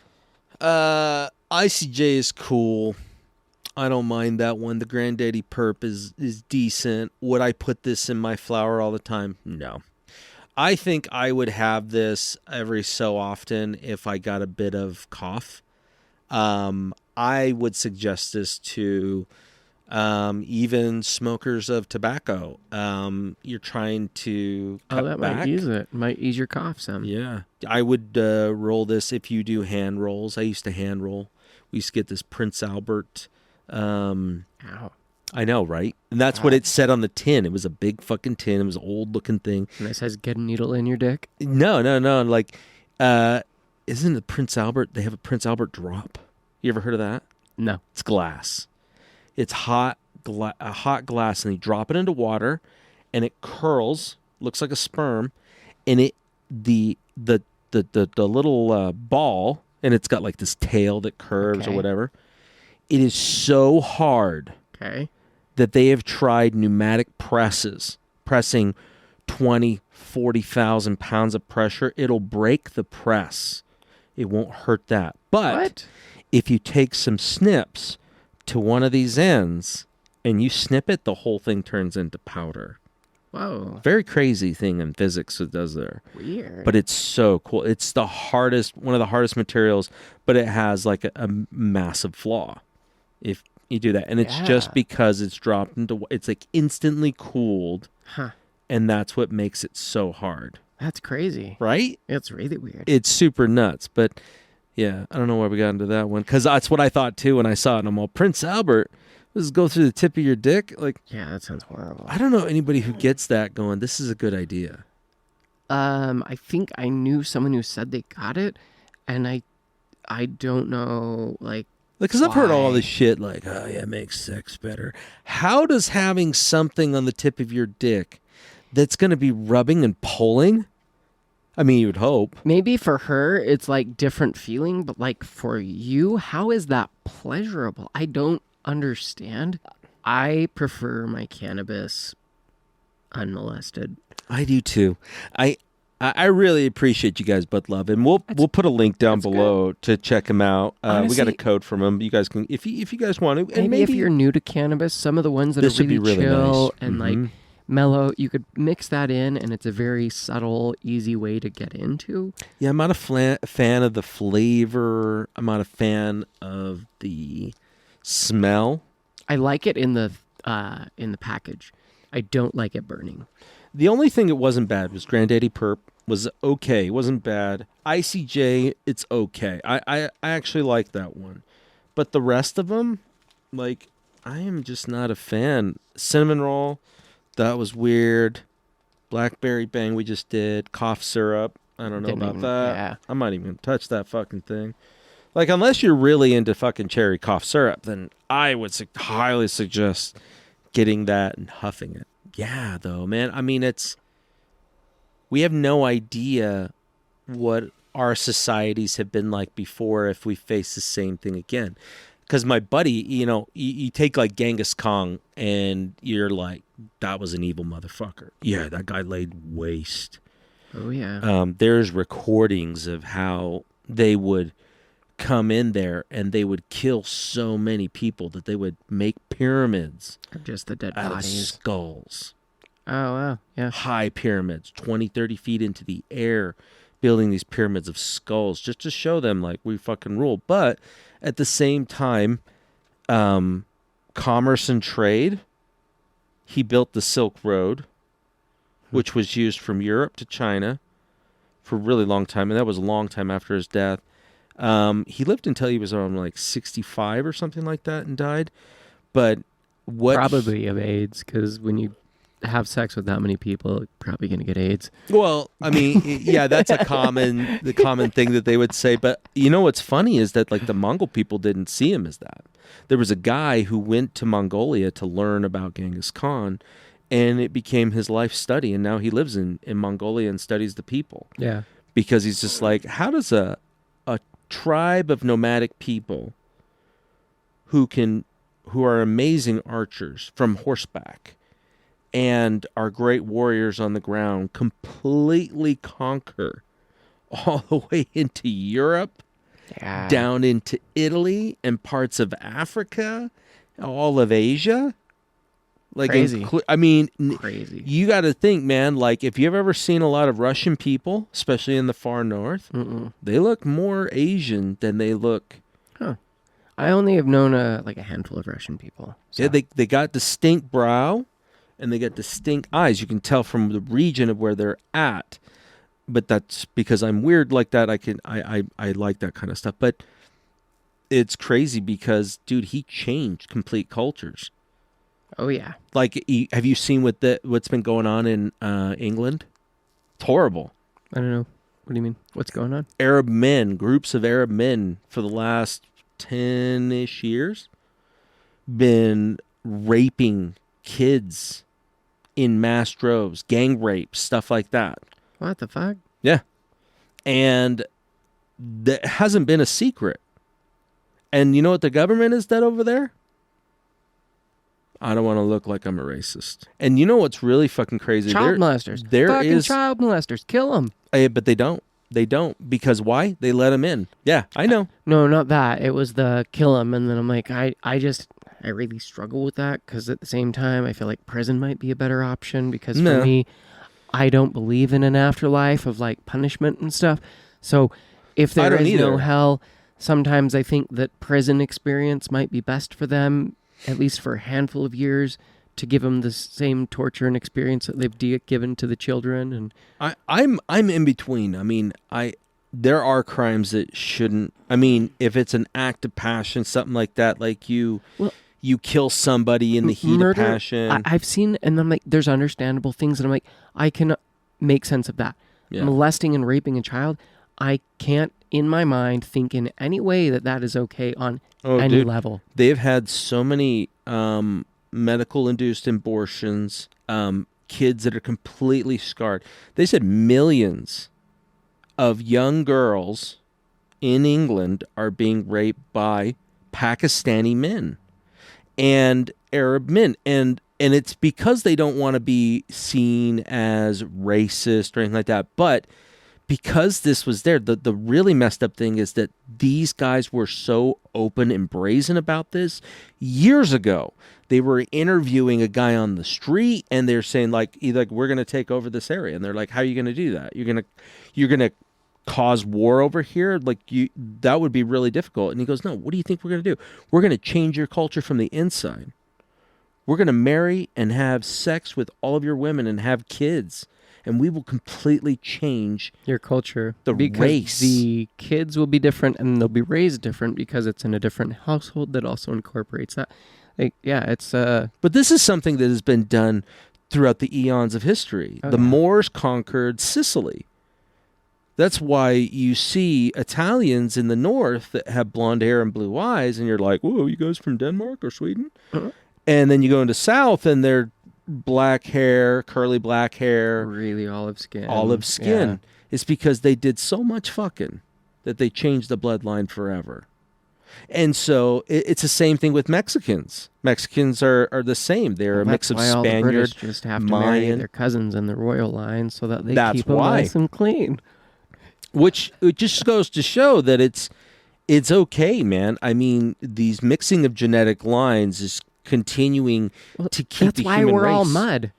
ICJ is cool. I don't mind that one. The Granddaddy Perp is decent. Would I put this in my flower all the time? No. I think I would have this every so often if I got a bit of cough. I would suggest this to even smokers of tobacco. You're trying to cut that back. might ease it. Might ease your cough some. Yeah. I would roll this if you do hand rolls. I used to hand roll. We used to get this Prince Albert. Ow. I know, right? And that's what it said on the tin. It was a big fucking tin. It was an old looking thing. And it says get a needle in your dick. No. Like, isn't it Prince Albert? They have a Prince Albert drop. You ever heard of that? No. It's glass. It's hot glass, and you drop it into water, and it curls. Looks like a sperm, and the little ball, and it's got like this tail that curves or whatever. It is so hard that they have tried pneumatic pressing 20, 40,000 pounds of pressure. It'll break the press. It won't hurt that. But if you take some snips to one of these ends and you snip it, the whole thing turns into powder. Whoa. Very crazy thing in physics it does there. Weird. But it's so cool. It's one of the hardest materials, but it has like a massive flaw if you do that. And it's just because it's dropped it's like instantly cooled. Huh. And that's what makes it so hard. That's crazy. Right? It's really weird. It's super nuts. But yeah, I don't know why we got into that one. Because that's what I thought too when I saw it. And I'm all, Prince Albert, does it go through the tip of your dick? Like, yeah, that sounds horrible. I don't know anybody who gets that going, this is a good idea. I think I knew someone who said they got it, and I don't know, like, because I've heard all this shit like, oh yeah, it makes sex better. How does having something on the tip of your dick that's going to be rubbing and pulling? I mean, you would hope. Maybe for her, it's like different feeling, but like for you, how is that pleasurable? I don't understand. I prefer my cannabis unmolested. I do too. I really appreciate you guys, Bud Love, and we'll put a link down below to check them out. Honestly, we got a code from them. You guys can, if you guys want to, and maybe if you're new to cannabis, some of the ones that are really chill nice. and like mellow, you could mix that in, and it's a very subtle, easy way to get into. Yeah, I'm not a fan of the flavor. I'm not a fan of the smell. I like it in the package. I don't like it burning. The only thing it wasn't bad was Granddaddy Perp was okay. It wasn't bad. ICJ, it's okay. I actually like that one. But the rest of them, like, I am just not a fan. Cinnamon roll, that was weird. Blackberry bang we just did. Cough syrup, I don't know about that. Yeah. I might even touch that fucking thing. Like, unless you're really into fucking cherry cough syrup, then I would highly suggest getting that and huffing it. Yeah, though, man. I mean, we have no idea what our societies have been like before if we face the same thing again. Because my buddy, you take like Genghis Khan and you're like, that was an evil motherfucker. Yeah, that guy laid waste. Oh, yeah. There's recordings of how they would come in there and they would kill so many people that they would make pyramids Just the dead out bodies. of skulls. Oh, wow. Yeah. High pyramids, 20, 30 feet into the air, building these pyramids of skulls just to show them like we fucking rule. But at the same time, commerce and trade, he built the Silk Road, which was used from Europe to China for a really long time. And that was a long time after his death. He lived until he was around like 65 or something like that and died. But what... Probably of AIDS, because when you have sex with that many people, you're probably going to get AIDS. Well, I mean, yeah, that's the common thing that they would say. But you know what's funny is that like the Mongol people didn't see him as that. There was a guy who went to Mongolia to learn about Genghis Khan, and it became his life study. And now he lives in Mongolia and studies the people. Yeah. Because he's just like, how does a tribe of nomadic people who are amazing archers from horseback and are great warriors on the ground completely conquer all the way into Europe, down into Italy and parts of Africa, all of Asia? Like, crazy. Crazy. You got to think, man, like if you've ever seen a lot of Russian people, especially in the far north, they look more Asian than they look. Huh. I only have known a handful of Russian people. So. Yeah, they got distinct brow and they got distinct eyes. You can tell from the region of where they're at. But that's because I'm weird like that. I like that kind of stuff. But it's crazy because, dude, he changed complete cultures. Oh, yeah. Like, have you seen what's been going on in England? It's horrible. I don't know. What do you mean? What's going on? Arab men, groups of Arab men for the last 10-ish years, been raping kids in mass droves, gang rapes, stuff like that. What the fuck? Yeah. And that hasn't been a secret. And you know what the government has done over there? I don't want to look like I'm a racist. And you know what's really fucking crazy? Child molesters. Fucking child molesters. Kill them. But they don't. They don't. Because why? They let them in. Yeah, I know. No, not that. It was the kill them. And then I'm like, I really struggle with that because at the same time, I feel like prison might be a better option because for me, I don't believe in an afterlife of like punishment and stuff. So if there is no hell, sometimes I think that prison experience might be best for them, at least for a handful of years, to give them the same torture and experience that they've given to the children. And I'm in between. I mean, there are crimes that shouldn't. I mean, if it's an act of passion, something like that, like you kill somebody in the heat of passion. I've seen, and I'm like, there's understandable things, and I'm like, I can make sense of that. Yeah. Molesting and raping a child, I can't, in my mind, think in any way that is okay on any level. They've had so many medical-induced abortions, kids that are completely scarred. They said millions of young girls in England are being raped by Pakistani men and Arab men. And it's because they don't want to be seen as racist or anything like that. But because this was there, the really messed up thing is that these guys were so open and brazen about this years ago. They were interviewing a guy on the street, and they're saying like, we're going to take over this area, and they're like, how are you going to do that? You're gonna cause war over here? Like that would be really difficult. And he goes, no. What do you think we're going to do? We're going to change your culture from the inside. We're going to marry and have sex with all of your women and have kids. And we will completely change your culture. Because race. The kids will be different and they'll be raised different because it's in a different household that also incorporates that. Like, yeah, it's... But this is something that has been done throughout the eons of history. The Moors conquered Sicily. That's why you see Italians in the north that have blonde hair and blue eyes, and you're like, whoa, you guys from Denmark or Sweden? Uh-huh. And then you go into south and they're black hair, curly black hair. Really olive skin. Yeah. It's because they did so much fucking that they changed the bloodline forever. And so it's the same thing with Mexicans. Mexicans are the same. They're a mix of Spaniard, all the British just have to marry their cousins in the royal line so that they keep them nice and clean. Which it just goes to show that it's okay, man. I mean, these mixing of genetic lines is continuing to keep the human race. That's why we're all mud.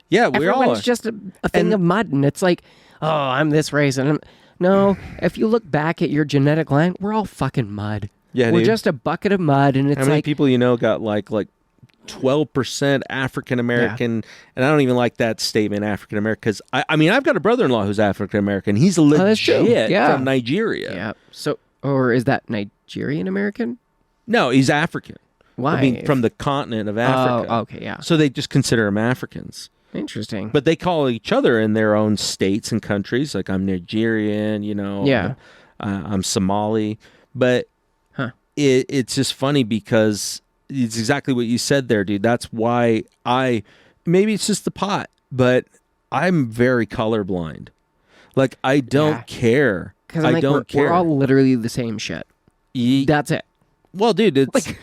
Yeah, we all are. Everyone's just a thing of mud, and it's like, oh, I'm this race, and no. If you look back at your genetic line, we're all fucking mud. Yeah, we're just a bucket of mud, and it's how many people got like 12% African American, and I don't even like that statement, African American, because I mean I've got a brother-in-law who's African American. He's legit from Nigeria. Yeah. So, or is that Nigerian American? No, he's African. Why? I mean, from the continent of Africa. Oh, okay, yeah. So they just consider them Africans. Interesting. But they call each other in their own states and countries. Like I'm Nigerian, Yeah. I'm Somali. But it's just funny because it's exactly what you said there, dude. That's why maybe it's just the pot, but I'm very colorblind. Like I don't care. Because I don't care. We're all literally the same shit. That's it. Well, dude, it's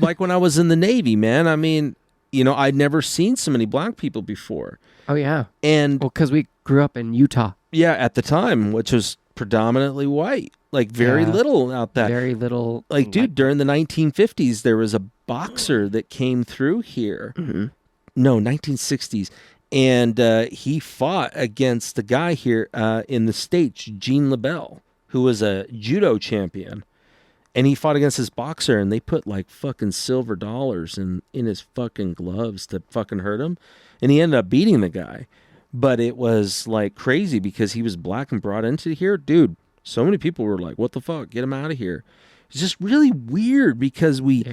like when I was in the Navy, man. I mean, I'd never seen so many black people before. Oh, yeah. And because we grew up in Utah. Yeah, at the time, which was predominantly white. Like very little out there. Very little. Like, dude, during the 1950s, there was a boxer that came through here. Mm-hmm. No, 1960s. And he fought against the guy here in the States, Gene LaBelle, who was a judo champion. And he fought against this boxer, and they put like fucking silver dollars in his fucking gloves to fucking hurt him. And he ended up beating the guy. But it was like crazy because he was black and brought into here. Dude, so many people were like, what the fuck? Get him out of here. It's just really weird because we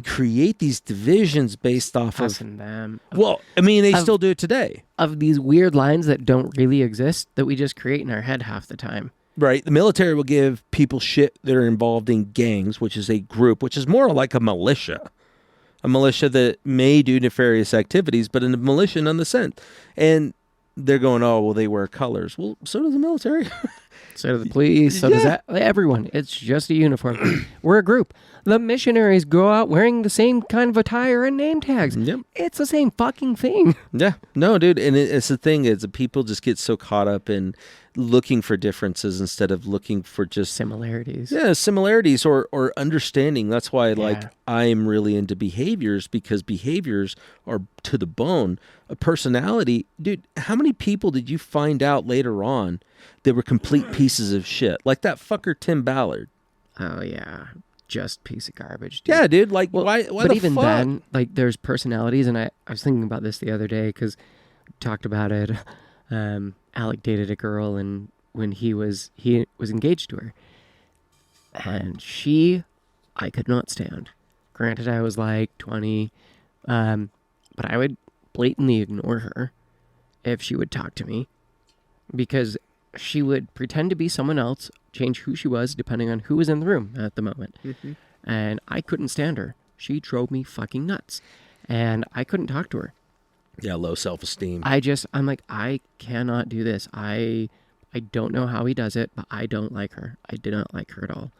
create these divisions based off us of and them. Well, I mean, they still do it today. Of these weird lines that don't really exist that we just create in our head half the time. Right. The military will give people shit that are involved in gangs, which is a group, which is more like a militia. A militia that may do nefarious activities, but in a militia nonetheless. And they're going, oh, well, they wear colors. Well, so does the military. So do the police. So does everyone. It's just a uniform. We're a group. The missionaries go out wearing the same kind of attire and name tags. Yep. It's the same fucking thing. Yeah. No, dude. And it's the thing is that people just get so caught up in looking for differences instead of looking for just similarities. Yeah, similarities or understanding. That's why I'm really into behaviors, because behaviors are to the bone. A personality, dude, how many people did you find out later on that were complete pieces of shit? Like that fucker Tim Ballard. Oh yeah. Just piece of garbage, dude. Yeah, dude. Like, why but the even fuck? then, like, there's personalities, and I was thinking about this the other day because we talked about it. Alec dated a girl, and when he was engaged to her, and I could not stand. Granted, I was like 20, but I would blatantly ignore her if she would talk to me, because she would pretend to be someone else, change who she was depending on who was in the room at the moment. Mm-hmm. And I couldn't stand her. She drove me fucking nuts. And I couldn't talk to her. Yeah, low self-esteem. I'm like, I cannot do this. I don't know how he does it, but I don't like her. I did not like her at all.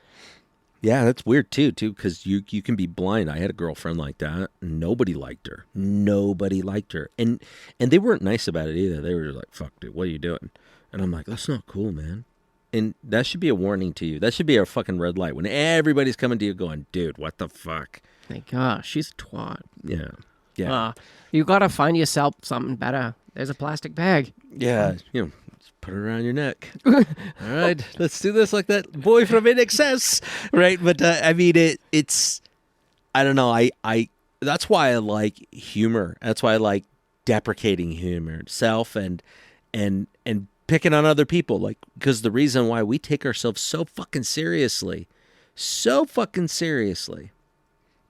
Yeah, that's weird too, because you can be blind. I had a girlfriend like that. Nobody liked her. Nobody liked her. And they weren't nice about it either. They were like, fuck, dude, what are you doing? And I'm like, that's not cool, man. And that should be a warning to you. That should be a fucking red light when everybody's coming to you going, dude, what the fuck? Like, she's a twat. Yeah. Yeah. You got to find yourself something better. There's a plastic bag. Yeah. Just put it around your neck. All right. Let's do this like that boy from NXS. Right. But I mean, it's, I don't know. I that's why I like humor. That's why I like deprecating humor, self and picking on other people, like, because the reason why we take ourselves so fucking seriously,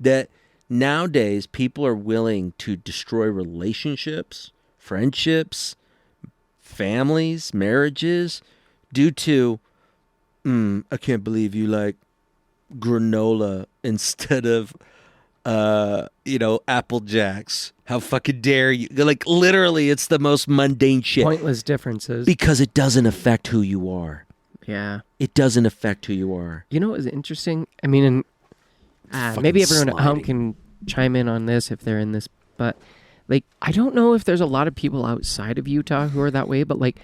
that nowadays people are willing to destroy relationships, friendships, families, marriages, due to, I can't believe you like granola instead of, Apple Jacks. How fucking dare you? Like, literally, it's the most mundane shit. Pointless differences. Because it doesn't affect who you are. Yeah. It doesn't affect who you are. You know what was interesting? I mean, maybe everyone at home can chime in on this if they're in this, but, like, I don't know if there's a lot of people outside of Utah who are that way, but, like,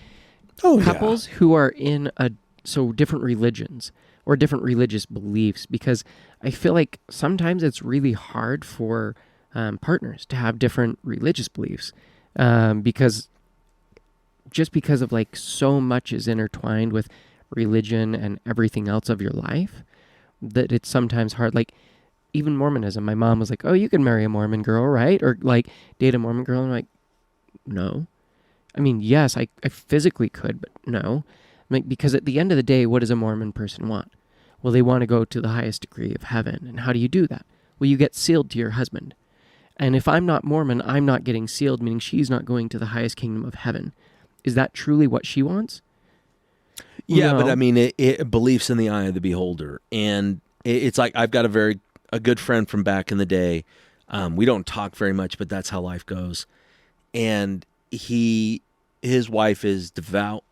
couples who are in different religions or different religious beliefs, because I feel like sometimes it's really hard for partners to have different religious beliefs, because of like so much is intertwined with religion and everything else of your life, that it's sometimes hard. Like even Mormonism, my mom was like, oh, you can marry a Mormon girl, right? Or like date a Mormon girl. And I'm like, no. I mean, yes, I physically could, but no. Like, because at the end of the day, what does a Mormon person want? Well, they want to go to the highest degree of heaven. And how do you do that? Well, you get sealed to your husband. And if I'm not Mormon, I'm not getting sealed, meaning she's not going to the highest kingdom of heaven. Is that truly what she wants? Yeah, No. but I mean, it beliefs in the eye of the beholder, and it's like I've got a good friend from back in the day. We don't talk very much, but that's how life goes. And his wife is devout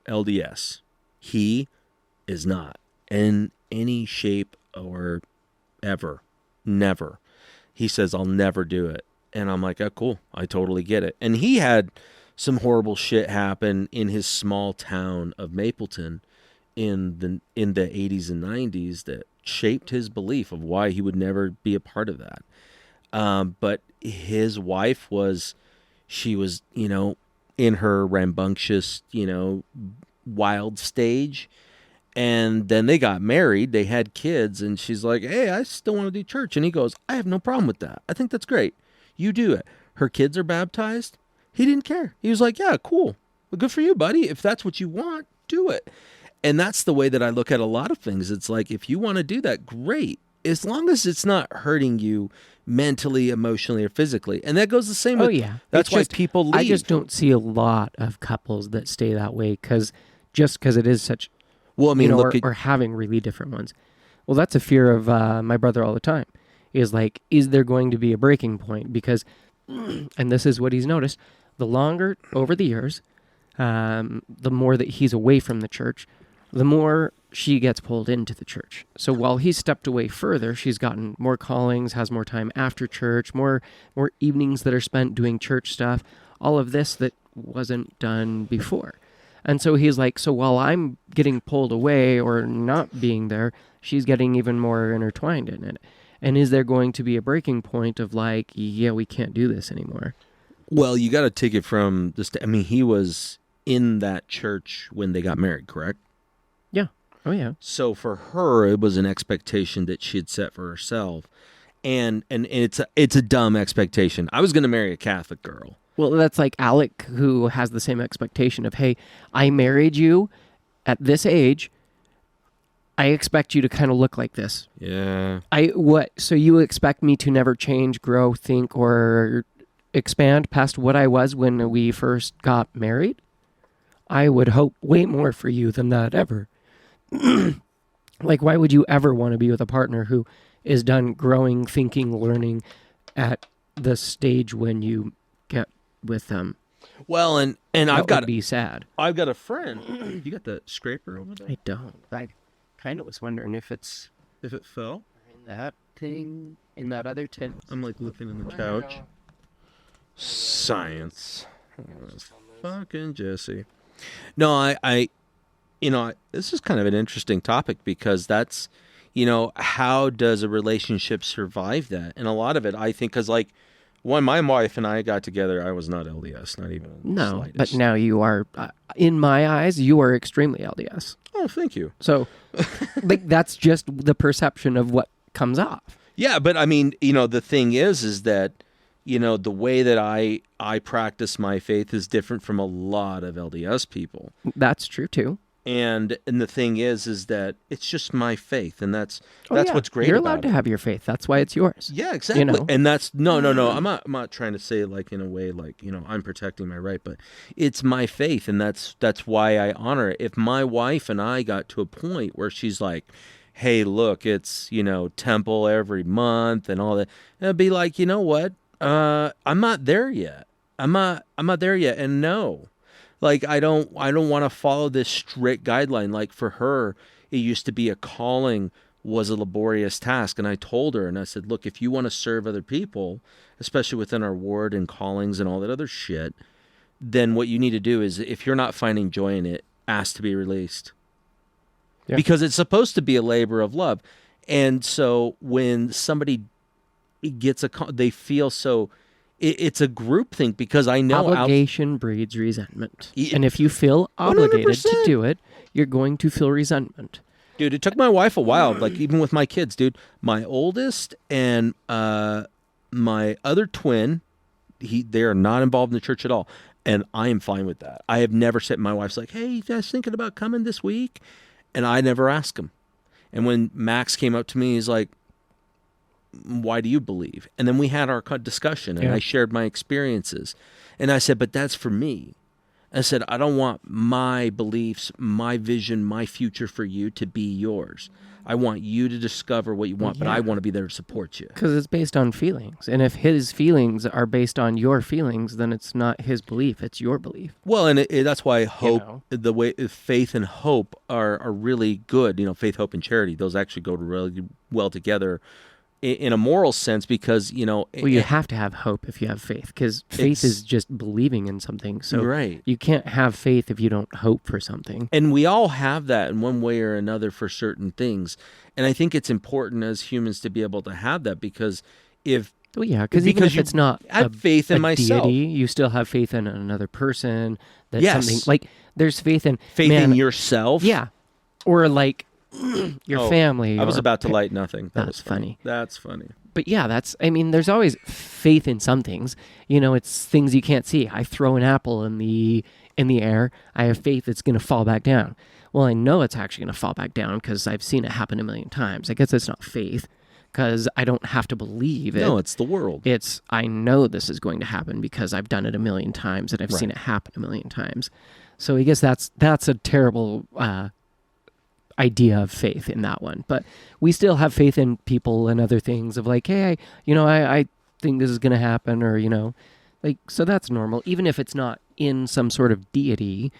LDS. He is not in any shape or ever, never. He says, I'll never do it. And I'm like, oh, cool. I totally get it. And he had some horrible shit happen in his small town of Mapleton in the 80s and 90s that shaped his belief of why he would never be a part of that. But his wife she was, in her rambunctious, wild stage. And then they got married, they had kids, and she's like, hey, I still want to do church. And he goes, I have no problem with that. I think that's great. You do it. Her kids are baptized. He didn't care. He was like, yeah, cool. Well, good for you, buddy. If that's what you want, do it. And that's the way that I look at a lot of things. It's like, if you want to do that, great. As long as it's not hurting you mentally, emotionally, or physically. And that goes the same with, that's why people leave. I just don't see a lot of couples that stay that way because it is such... Well, I mean, or having really different ones. Well, that's a fear of my brother all the time. Is like, is there going to be a breaking point? Because, and this is what he's noticed, the longer over the years, the more that he's away from the church, the more she gets pulled into the church. So while he's stepped away further, she's gotten more callings, has more time after church, more evenings that are spent doing church stuff, all of this that wasn't done before. And so he's like, so while I'm getting pulled away or not being there, she's getting even more intertwined in it. And is there going to be a breaking point of like, yeah, we can't do this anymore? Well, you got to take it from this. I mean, he was in that church when they got married, correct? Yeah. Oh, yeah. So for her, it was an expectation that she had set for herself. And it's a dumb expectation. I was going to marry a Catholic girl. Well, that's like Alec, who has the same expectation of, hey, I married you at this age. I expect you to kind of look like this. Yeah. So you expect me to never change, grow, think, or expand past what I was when we first got married? I would hope way more for you than that ever. Like, why would you ever want to be with a partner who is done growing, thinking, learning at the stage when you get with them? Well, and I've got to be sad. I've got a friend. You got the scraper over there? I don't. I kind of was wondering if it fell in that thing, in that other tent. I'm like looking in the couch. Science. Fucking Jesse. No, I this is kind of an interesting topic because that's, how does a relationship survive that? And a lot of it, I think, because like when my wife and I got together, I was not LDS, not even the slightest. But now you are, in my eyes, you are extremely LDS. Oh, thank you. So, like, that's just the perception of what comes off. Yeah, but I mean, the thing is that, the way that I practice my faith is different from a lot of LDS people. That's true too. And the thing is that it's just my faith, and that's what's great. You're about allowed to have your faith. That's why it's yours. Yeah, exactly. And that's no. I'm not trying to say like in a way like I'm protecting my right, but it's my faith, and that's why I honor it. If my wife and I got to a point where she's like, "Hey, look, it's temple every month and all that," it'd be like, you know what? I'm not there yet. I'm not there yet, and no. Like, I don't want to follow this strict guideline. Like, for her, it used to be a calling was a laborious task. And I told her, and I said, look, if you want to serve other people, especially within our ward and callings and all that other shit, then what you need to do is, if you're not finding joy in it, ask to be released. Yeah. Because it's supposed to be a labor of love. And so when somebody gets they feel so... It's a group thing because I know obligation breeds resentment. And if you feel obligated 100%. To do it, you're going to feel resentment. Dude, it took my wife a while, like even with my kids, dude. My oldest and my other twin, they are not involved in the church at all. And I am fine with that. I have never said, my wife's like, hey, you guys thinking about coming this week? And I never ask them. And when Max came up to me, he's like, why do you believe? And then we had our discussion, and I shared my experiences. And I said, but that's for me. I said, I don't want my beliefs, my vision, my future for you to be yours. I want you to discover what you want, but I want to be there to support you. Because it's based on feelings. And if his feelings are based on your feelings, then it's not his belief, it's your belief. Well, and that's why hope, the way faith and hope are really good. You know, faith, hope, and charity, those actually go really well together in a moral sense, because, you know... Well, you have to have hope if you have faith, because faith is just believing in something. So you can't have faith if you don't hope for something. And we all have that in one way or another for certain things. And I think it's important as humans to be able to have that, because if... Well, yeah, because even if it's not faith in myself, deity, you still have faith in another person. That something, like, there's faith in... in yourself? Yeah. Or, like... your family. I was about to light nothing. That's funny. That's funny. But yeah, there's always faith in some things. You know, it's things you can't see. I throw an apple in the air. I have faith it's going to fall back down. Well, I know it's actually going to fall back down because I've seen it happen a million times. I guess it's not faith because I don't have to believe it. No, it's the world. I know this is going to happen because I've done it a million times and I've seen it happen a million times. So I guess that's a terrible idea of faith in that one, but we still have faith in people and other things of like, hey, I think this is going to happen, or, like, so that's normal. Even if it's not in some sort of deity,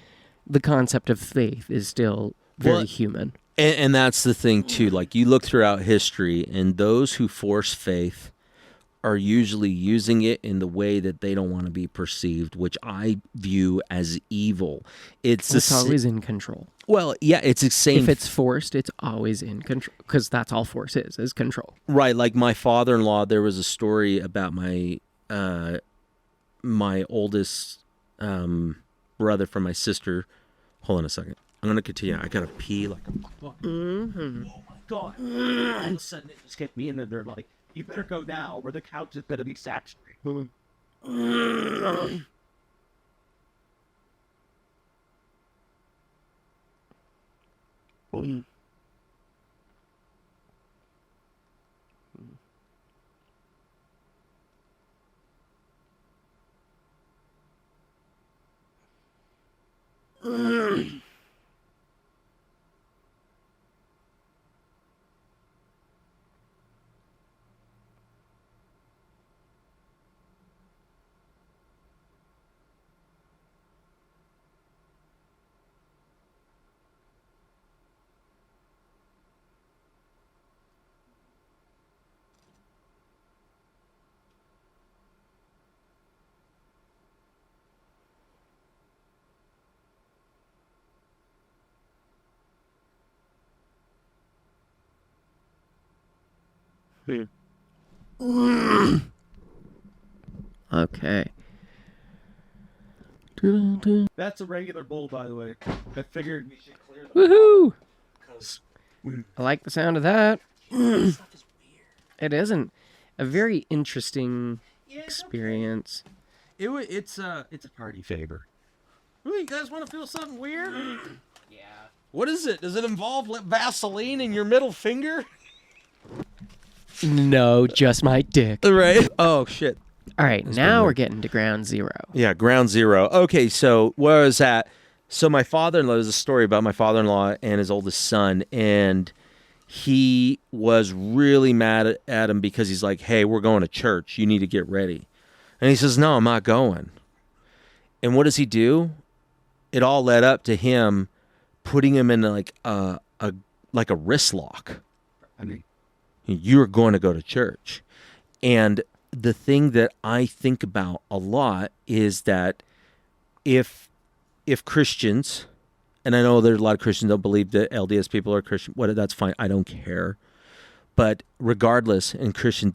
the concept of faith is still very human. And that's the thing too, like you look throughout history and those who force faith are usually using it in the way that they don't want to be perceived, which I view as evil. It's always in control. Well, yeah, it's the same. If it's forced, it's always in control, because that's all force is control. Right, like my father-in-law, there was a story about my my oldest brother from my sister. Hold on a second. I'm going to continue. I got to pee like a fuck. Mm-hmm. Oh, my God. And suddenly it just hit me, and then they're like, you better go now, or the couch is going to be saturated. Okay. That's a regular bowl, by the way. I figured we should clear them. Woohoo! Because I like the sound of that. Stuff is weird. It isn't. A very interesting experience. It's a party favor. Ooh, you guys want to feel something weird? Yeah. What is it? Does it involve Vaseline in your middle finger? No, just my dick. Right. Oh, shit. All right, now we're getting to ground zero. Yeah, ground zero. Okay, so where was that? So my father-in-law, there's a story about my father-in-law and his oldest son, and he was really mad at him because he's like, hey, we're going to church. You need to get ready. And he says, no, I'm not going. And what does he do? It all led up to him putting him in like a wrist lock. I mean, you're going to go to church. And the thing that I think about a lot is that if Christians, and I know there's a lot of Christians don't believe that LDS people are Christian, that's fine. I don't care. But regardless, in Christian,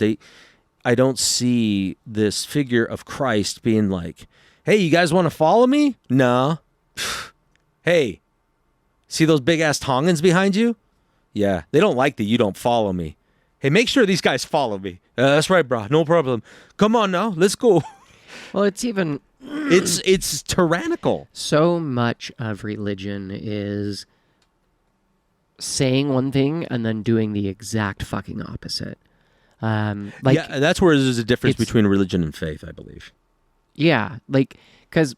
I don't see this figure of Christ being like, hey, you guys want to follow me? No. Hey, see those big ass tongans behind you? Yeah, they don't like that you don't follow me. Hey, make sure these guys follow me. That's right, bro. No problem. Come on now. Let's go. Well, it's even... It's tyrannical. So much of religion is saying one thing and then doing the exact fucking opposite. Like, yeah, that's where there's a difference it's- between religion and faith, I believe. yeah, like, because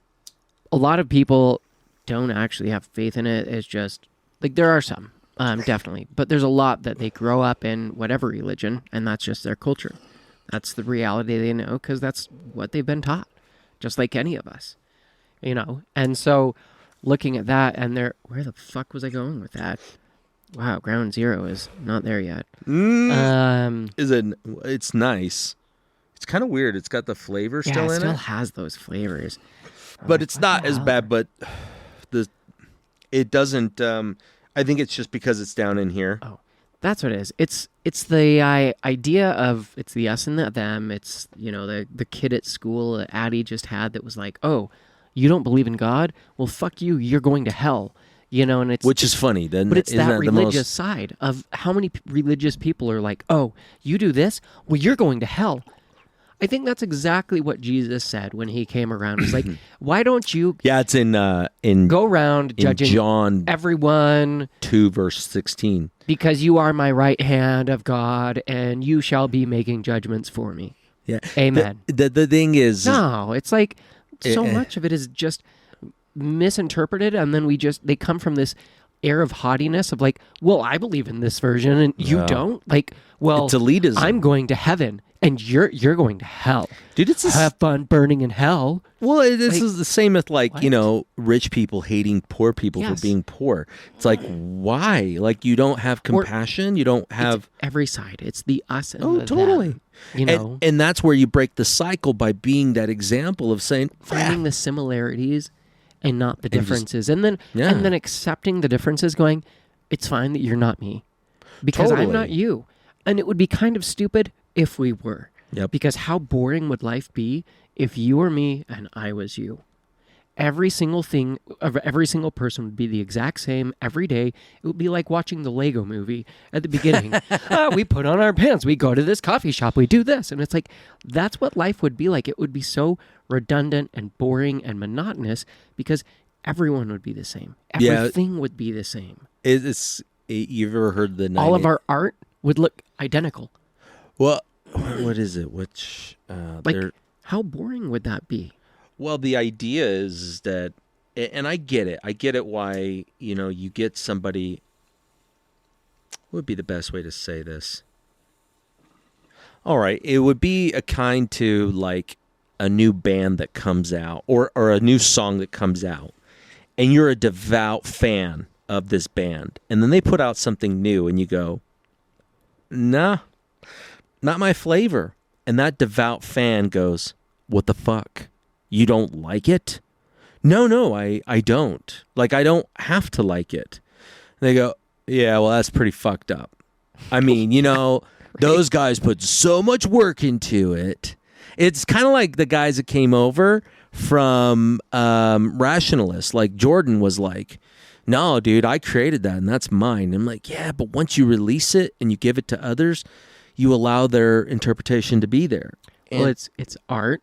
a lot of people don't actually have faith in it. It's just like there are some, definitely, but there's a lot that they grow up in whatever religion, and that's just their culture. That's the reality they know because that's what they've been taught, just like any of us, you know. And so, looking at that, and where the fuck was I going with that? Wow, Ground Zero is not there yet. It's nice. It's kind of weird. It's got the flavor Yeah, still it in still it, has those flavors. but it's What not the as hell? bad. But it doesn't. I think it's just because it's down in here. Oh, that's what it is. It's the idea of it's the us and the them. It's, you know, the kid at school that Addie just had that was like, oh, you don't believe in God? Well, fuck you. You're going to hell. You know, and it's Which is funny. Then, but it's isn't that the religious most- side of how many religious people are like, oh, you do this? Well, you're going to hell. I think that's exactly what Jesus said when he came around. He's like, why don't you Yeah, it's in go around in judging John everyone 2 verse 16. because you are my right hand of God and you shall be making judgments for me. Yeah. Amen. The thing is, No, it's like so Eh. much of it is just misinterpreted, and then they come from this air of haughtiness of like, well, I believe in this version and you Yeah. don't. Like, well, It's elitism. I'm going to heaven and you're going to hell. dude, it's a Have fun burning in hell. Well, this Like, is the same with like, what? you know, rich people hating poor people Yes. for being poor. It's like, why? Like, you don't have compassion. You don't have. Every side. It's the us and Oh, the totally. them, you know, And that's where you break the cycle by being that example of saying, finding the similarities and not the And just- differences. And then Yeah. accepting the differences, going, it's fine that you're not me. Because I'm not Totally. you. And it would be kind of stupid if we were. Yep. Because how boring would life be if you were me and I was you? Every single thing of every single person would be the exact same every day. It would be like watching the Lego movie at the beginning. We put on our pants, we go to this coffee shop, we do this. And it's like, that's what life would be like. It would be so redundant and boring and monotonous because everyone would be the same. Yeah. Everything would be the same. You've ever heard the All of our art would look identical. Well, what is it? Which, Like, they're- how boring would that be? Well, the idea is that, and I get it. I get it why, you know, you get somebody. What would be the best way to say this? All right. It would be akin to like a new band that comes out or a new song that comes out. And you're a devout fan of this band. And then they put out something new and you go, nah, not my flavor. And that devout fan goes, what the fuck? You don't like it? No, I don't. Like, I don't have to like it. And they go, yeah, well, that's pretty fucked up. I mean, you know, those guys put so much work into it. It's kind of like the guys that came over from Rationalists. Like, Jordan was like, no, dude, I created that and that's mine. And I'm like, yeah, but once you release it and you give it to others, you allow their interpretation to be there. Well, And it's art.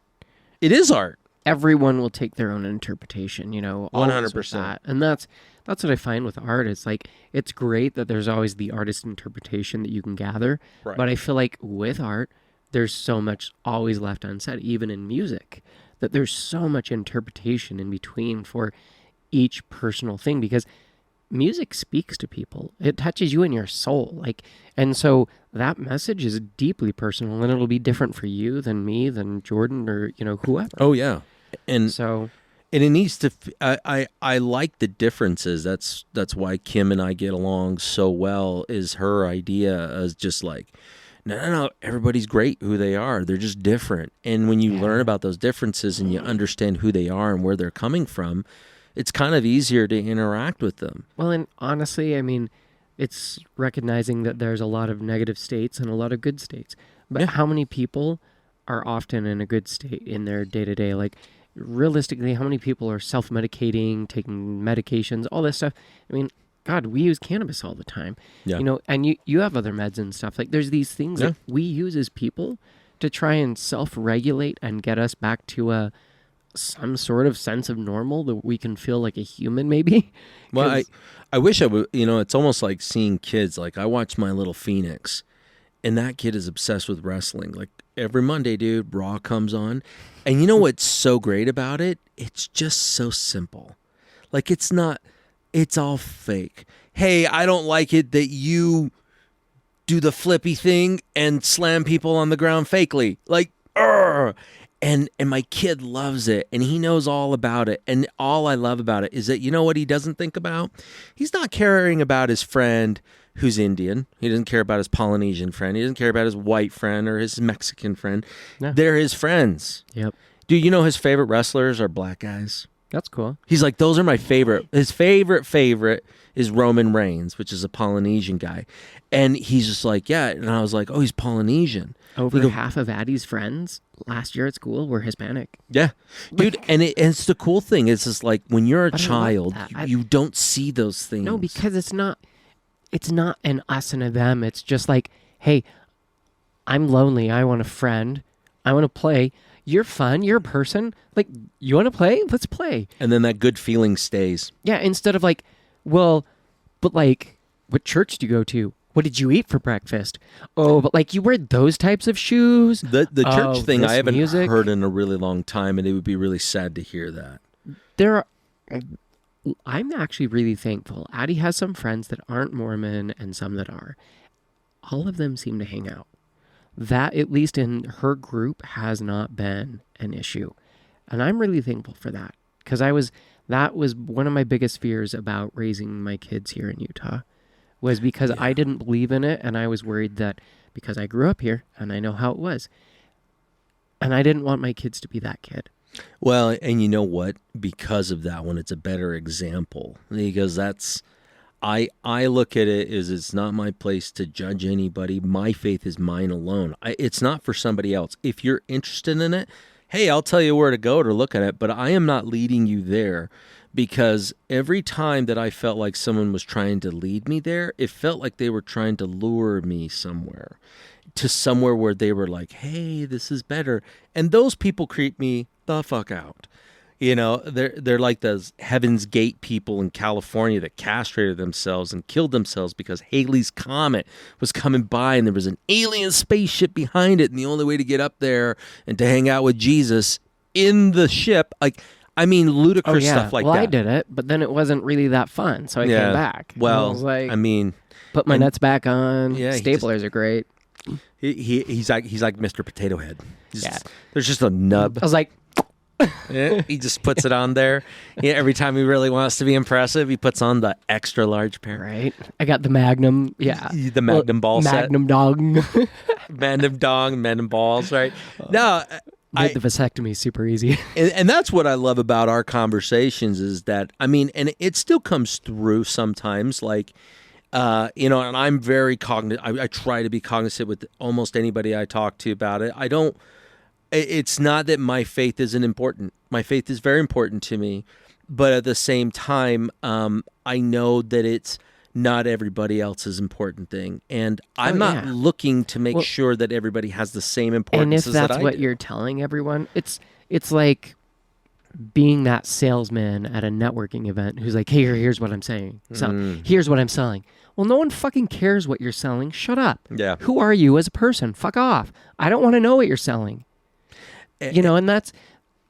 it is art. Everyone will take their own interpretation, you know, always with 100%. that. And that's what I find with art. It's like, it's great that there's always the artist interpretation that you can gather. Right. But I feel like with art, there's so much always left unsaid, even in music, that there's so much interpretation in between for each personal thing because music speaks to people. It touches you in your soul. Like, and so that message is deeply personal and it'll be different for you than me, than Jordan or, you know, whoever. Oh, yeah. And So and it needs to. I like the differences. That's why Kim and I get along so well. Is her idea is just like, no. Everybody's great who they are. They're just different. And when you learn about those differences and you understand who they are and where they're coming from, it's kind of easier to interact with them. well, and honestly, I mean, it's recognizing that there's a lot of negative states and a lot of good states. But Yeah. how many people are often in a good state in their day-to-day? Like, realistically, how many people are self-medicating, taking medications, all this stuff? I mean, God, we use cannabis all the time. Yeah. You know, and you have other meds and stuff. Like, there's these things that we use as people to try and self-regulate and get us back to some sort of sense of normal that we can feel like a human, maybe. Well, 'Cause- I wish I would. You know, it's almost like seeing kids. Like I watch my little Phoenix, and that kid is obsessed with wrestling. Like every Monday, dude, Raw comes on. And you know what's so great about it? It's just so simple. Like it's all fake. Hey, I don't like it that you do the flippy thing and slam people on the ground fakely. Like, argh. And my kid loves it, and he knows all about it. And all I love about it is that, you know what he doesn't think about? He's not caring about his friend who's Indian. He doesn't care about his Polynesian friend. He doesn't care about his white friend or his Mexican friend. No. They're his friends. Yep. Dude, you know his favorite wrestlers are black guys. That's cool. He's like, those are my favorite. His favorite is Roman Reigns, which is a Polynesian guy. And he's just like, yeah. And I was like, oh, he's Polynesian. Over half of Addie's friends last year at school were Hispanic. Yeah. Dude, and it's the cool thing. It's just like when you're a child, you don't see those things. No, because it's not an us and a them. It's just like, hey, I'm lonely. I want a friend. I want to play. You're fun. You're a person. Like, you want to play? Let's play. And then that good feeling stays. Yeah, instead of like, well, but like, what church do you go to? What did you eat for breakfast? Oh, but like you wear those types of shoes. The church thing I haven't music. heard in a really long time, and it would be really sad to hear that. I'm actually really thankful. Addie has some friends that aren't Mormon and some that are. All of them seem to hang out. That, at least in her group, has not been an issue. And I'm really thankful for that. Because that was one of my biggest fears about raising my kids here in Utah. Was because I didn't believe in it, and I was worried that because I grew up here and I know how it was, and I didn't want my kids to be that kid. Well, and you know what? Because of that one, it's a better example. Because I look at it as it's not my place to judge anybody. My faith is mine alone. It's not for somebody else. If you're interested in it, hey, I'll tell you where to go to look at it, but I am not leading you there. Because every time that I felt like someone was trying to lead me there, it felt like they were trying to lure me somewhere where they were like, hey, this is better. And those people creep me the fuck out. You know, they're like those Heaven's Gate people in California that castrated themselves and killed themselves because Halley's Comet was coming by and there was an alien spaceship behind it. And the only way to get up there and to hang out with Jesus in the ship, like... I mean, ludicrous stuff like that. Well, I did it, but then it wasn't really that fun, so I came back. Well, I was like, I mean... Put my nuts back on. Yeah, Staplers are great. He's like Mr. Potato Head. There's just a nub. I was like... Yeah, he just puts it on there. Yeah, every time he really wants to be impressive, he puts on the extra large pair. Right. I got the Magnum. Yeah. The Magnum ball set. Magnum dong. Magnum dong, Magnum balls, right? No... Made the vasectomy super easy. And that's what I love about our conversations is that, I mean, and it still comes through sometimes, like, you know, and I'm very cognizant. I try to be cognizant with almost anybody I talk to about it. It's not that my faith isn't important. My faith is very important to me. But at the same time, I know that it's not everybody else's important thing. And I'm not looking to make sure that everybody has the same importance as that I do. And if that's what you're telling everyone, it's like being that salesman at a networking event who's like, hey, here's what I'm saying. Here's what I'm selling. Well, no one fucking cares what you're selling. Shut up. Yeah. Who are you as a person? Fuck off. I don't want to know what you're selling. You know, and that's...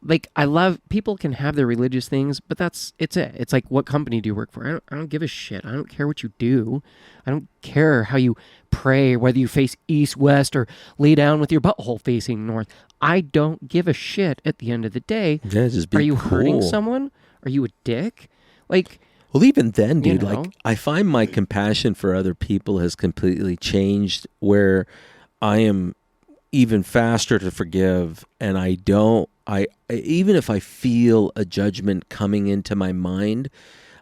Like, I love, people can have their religious things, but it's like, what company do you work for? I don't give a shit. I don't care what you do. I don't care how you pray, whether you face east, west, or lay down with your butthole facing north. I don't give a shit at the end of the day. Yeah, just be Are you cool. hurting someone? Are you a dick? Like... Well, even then, dude, you know? like, I find my compassion for other people has completely changed where I am even faster to forgive, and even if I feel a judgment coming into my mind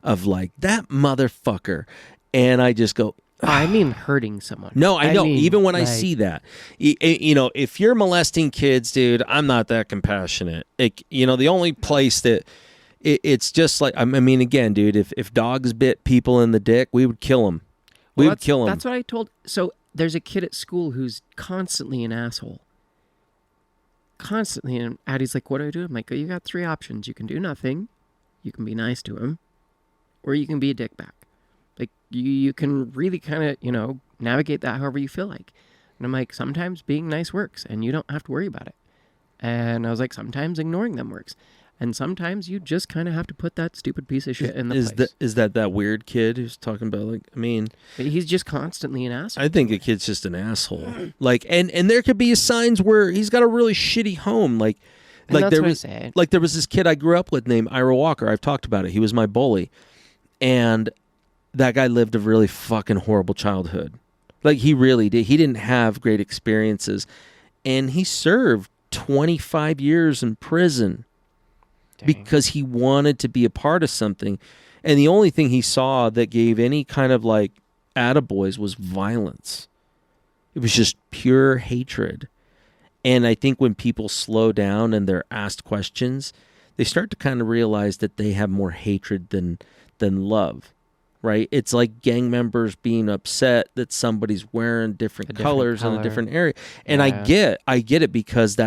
of like, that motherfucker, and I just go... I mean hurting someone. No, I know. mean, even when I like... see that, you know, if you're molesting kids, dude, I'm not that compassionate. You know, the only place that it's just like, I mean, again, dude, if dogs bit people in the dick, we would kill them. We would kill them. That's what I told... So there's a kid at school who's constantly an asshole. Constantly. And Addie's like, what do I do? I'm like, oh, you got 3 options. You can do nothing. You can be nice to him. Or you can be a dickbag. Like, you can really kind of, you know, navigate that however you feel like. And I'm like, sometimes being nice works and you don't have to worry about it. And I was like, sometimes ignoring them works. And sometimes you just kind of have to put that stupid piece of shit in the place. Is that weird kid who's talking about, like, I mean... But he's just constantly an asshole. I think a kid's just an asshole. Like, and there could be signs where he's got a really shitty home. Like there was this kid I grew up with named Ira Walker. I've talked about it. He was my bully. And that guy lived a really fucking horrible childhood. Like, he really did. He didn't have great experiences. And he served 25 years in prison. Dang. Because he wanted to be a part of something. And the only thing he saw that gave any kind of, like, attaboys was violence. It was just pure hatred. And I think when people slow down and they're asked questions, they start to kind of realize that they have more hatred than love, right? It's like gang members being upset that somebody's wearing different colors in a different area. And yeah. I get it, because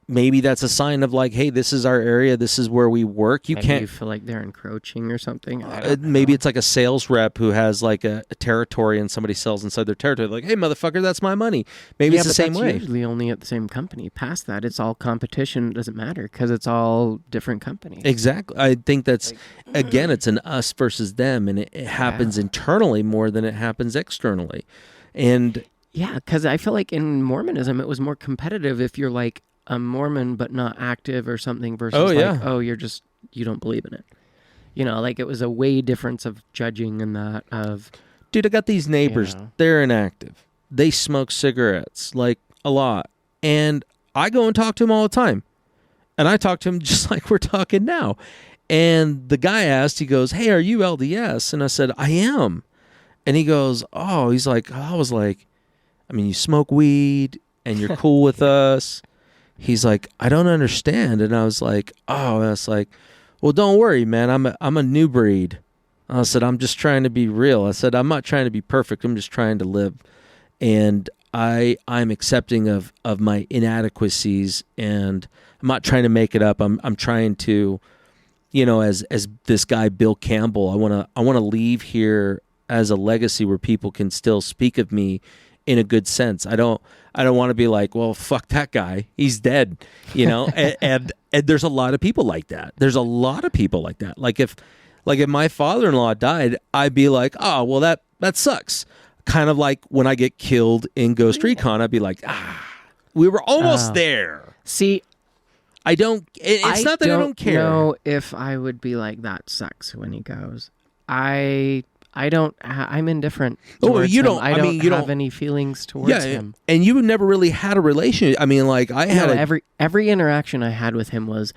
maybe that's a sign of, like, hey, this is our area. This is where we work. Maybe you feel like they're encroaching or something. Maybe it's like a sales rep who has, like, a territory and somebody sells inside their territory. Like, hey, motherfucker, that's my money. Maybe it's the same way. Usually only at the same company. Past that, it's all competition. It doesn't matter because it's all different companies. Exactly. I think that's, again, it's an us versus them, and it happens internally more than it happens externally. And yeah, because I feel like in Mormonism, it was more competitive if you're like a Mormon but not active or something versus you don't believe in it. You know, like, it was a way difference of judging and that of... Dude, I got these neighbors. They're inactive. They smoke cigarettes, like, a lot. And I go and talk to them all the time. And I talk to them just like we're talking now. And the guy asked, he goes, hey, are you LDS? And I said, I am. And he goes, oh, he's like, I was like, I mean, you smoke weed and you're cool with us. He's like, I don't understand. And I was like, oh, and I was like, well, don't worry, man. I'm a new breed. I said, I'm just trying to be real. I said, I'm not trying to be perfect. I'm just trying to live. And I'm accepting of my inadequacies, and I'm not trying to make it up. I'm trying to, you know, as this guy, Bill Campbell, I want to leave here as a legacy where people can still speak of me in a good sense. I don't want to be like, well, fuck that guy, he's dead, you know. and there's a lot of people like that. There's a lot of people like that. Like if my father-in-law died, I'd be like, oh, well, that sucks. Kind of like when I get killed in Ghost Recon, I'd be like, we were almost there. See, I don't. It's not that I don't care. I don't know if I would be like, that sucks when he goes. I don't. I'm indifferent. Oh, you don't. I don't have any feelings towards him. And you never really had a relationship. I mean, like, I had every interaction I had with him was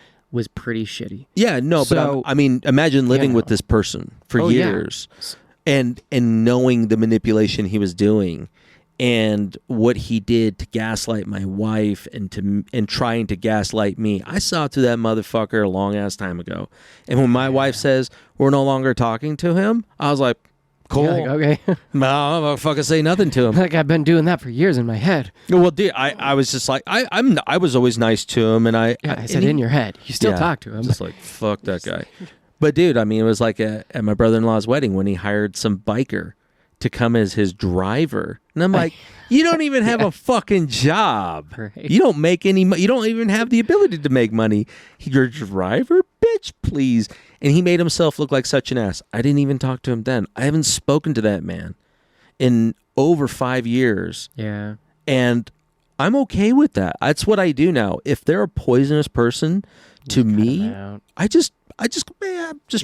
pretty shitty. Yeah, no, so, but I mean, imagine living with this person for years, and knowing the manipulation he was doing, and what he did to gaslight my wife and trying to gaslight me. I saw through that motherfucker a long ass time ago. And when my wife says we're no longer talking to him, I was like, cool. Like, okay. No, I'm not fucking say nothing to him. Like, I've been doing that for years in my head. Well, dude, I was just like, I was always nice to him, and I said in your head. You still talk to him. Just like, fuck that guy. But dude, I mean, it was like at my brother-in-law's wedding when he hired some biker to come as his driver. And I'm like, you don't even have a fucking job. Right. You don't make any money. You don't even have the ability to make money. Your driver? Bitch, please. And he made himself look like such an ass. I didn't even talk to him then. I haven't spoken to that man in over 5 years. Yeah. And I'm okay with that. That's what I do now. If they're a poisonous person to me, I just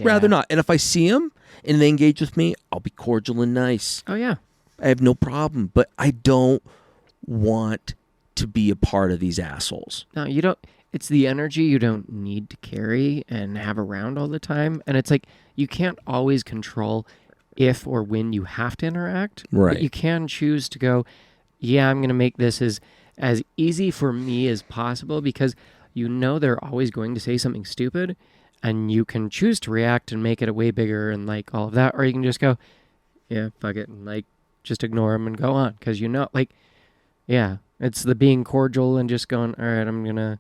rather not. And if I see them and they engage with me, I'll be cordial and nice. Oh, yeah. I have no problem. But I don't want to be a part of these assholes. No, you don't. It's the energy you don't need to carry and have around all the time. And it's like, you can't always control if or when you have to interact. Right. But you can choose to go, yeah, I'm going to make this as easy for me as possible, because you know they're always going to say something stupid, and you can choose to react and make it a way bigger and like all of that, or you can just go, yeah, fuck it, and like just ignore them and go on, because you know, like, yeah, it's the being cordial and just going, all right, I'm gonna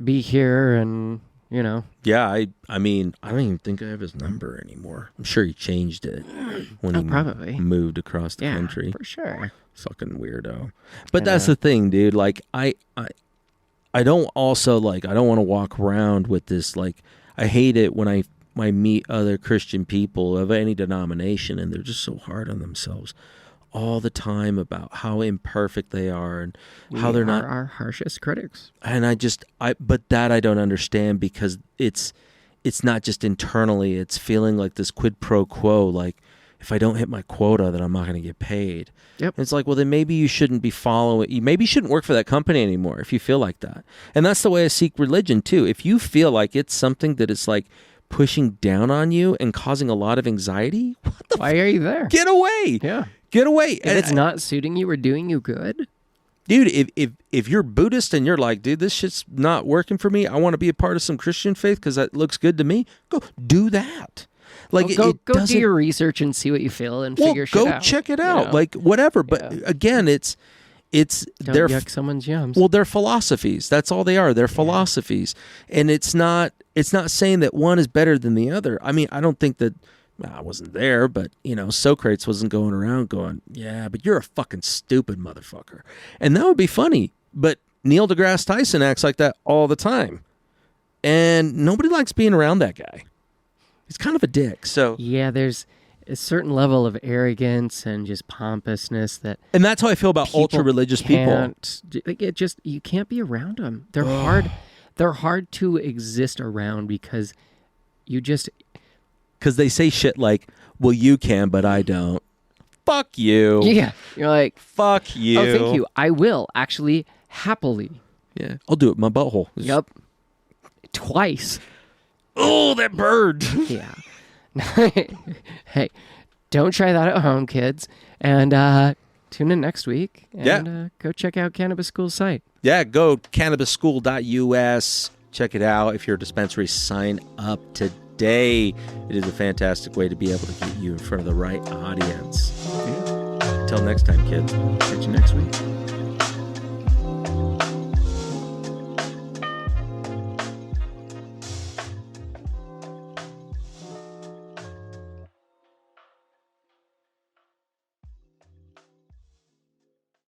be here and you know. Yeah, I mean, I don't even think I have his number anymore. I'm sure he changed it when he probably moved across the yeah, country. for sure. Fucking weirdo. But that's the thing, dude. Like, I don't also, like, I don't want to walk around with this, like, I hate it when I meet other Christian people of any denomination and they're just so hard on themselves all the time about how imperfect they are and how they're not our harshest critics. And but that I don't understand, because it's not just internally, it's feeling like this quid pro quo, like if I don't hit my quota, then I'm not going to get paid. Yep. And it's like, well, then maybe you shouldn't be following, maybe you shouldn't work for that company anymore if you feel like that. And that's the way I seek religion too. If you feel like it's something that is like pushing down on you and causing a lot of anxiety, Why are you there? Get away. Yeah. Get away. If it's not suiting you or doing you good. Dude, if you're Buddhist and you're like, dude, this shit's not working for me, I want to be a part of some Christian faith because that looks good to me, go do that. Like, go do your research and see what you feel and figure shit out. Go check it out. You know? Like, whatever. But again, it's don't yuck someone's yums. Well, they're philosophies. That's all they are. They're philosophies. And it's not saying that one is better than the other. I mean, I don't think that, well, I wasn't there, but, you know, Socrates wasn't going around going, yeah, but you're a fucking stupid motherfucker. And that would be funny. But Neil deGrasse Tyson acts like that all the time. And nobody likes being around that guy. He's kind of a dick. So yeah, there's a certain level of arrogance and just pompousness that, and that's how I feel about ultra religious people. Like, it just, you can't be around them. They're hard. They're hard to exist around because they say shit like, well, you can, but I don't. Fuck you. Yeah. You're like, fuck you. Oh, thank you. I will actually happily. Yeah. I'll do it in my butthole. Yep. Twice. Oh, that bird. Yeah. Hey, don't try that at home, kids. And tune in next week and go check out Cannabis School's site. Yeah, go cannabisschool.us. Check it out. If you're a dispensary, sign up today. It is a fantastic way to be able to get you in front of the right audience. Yeah. Until next time, kids. Catch you next week.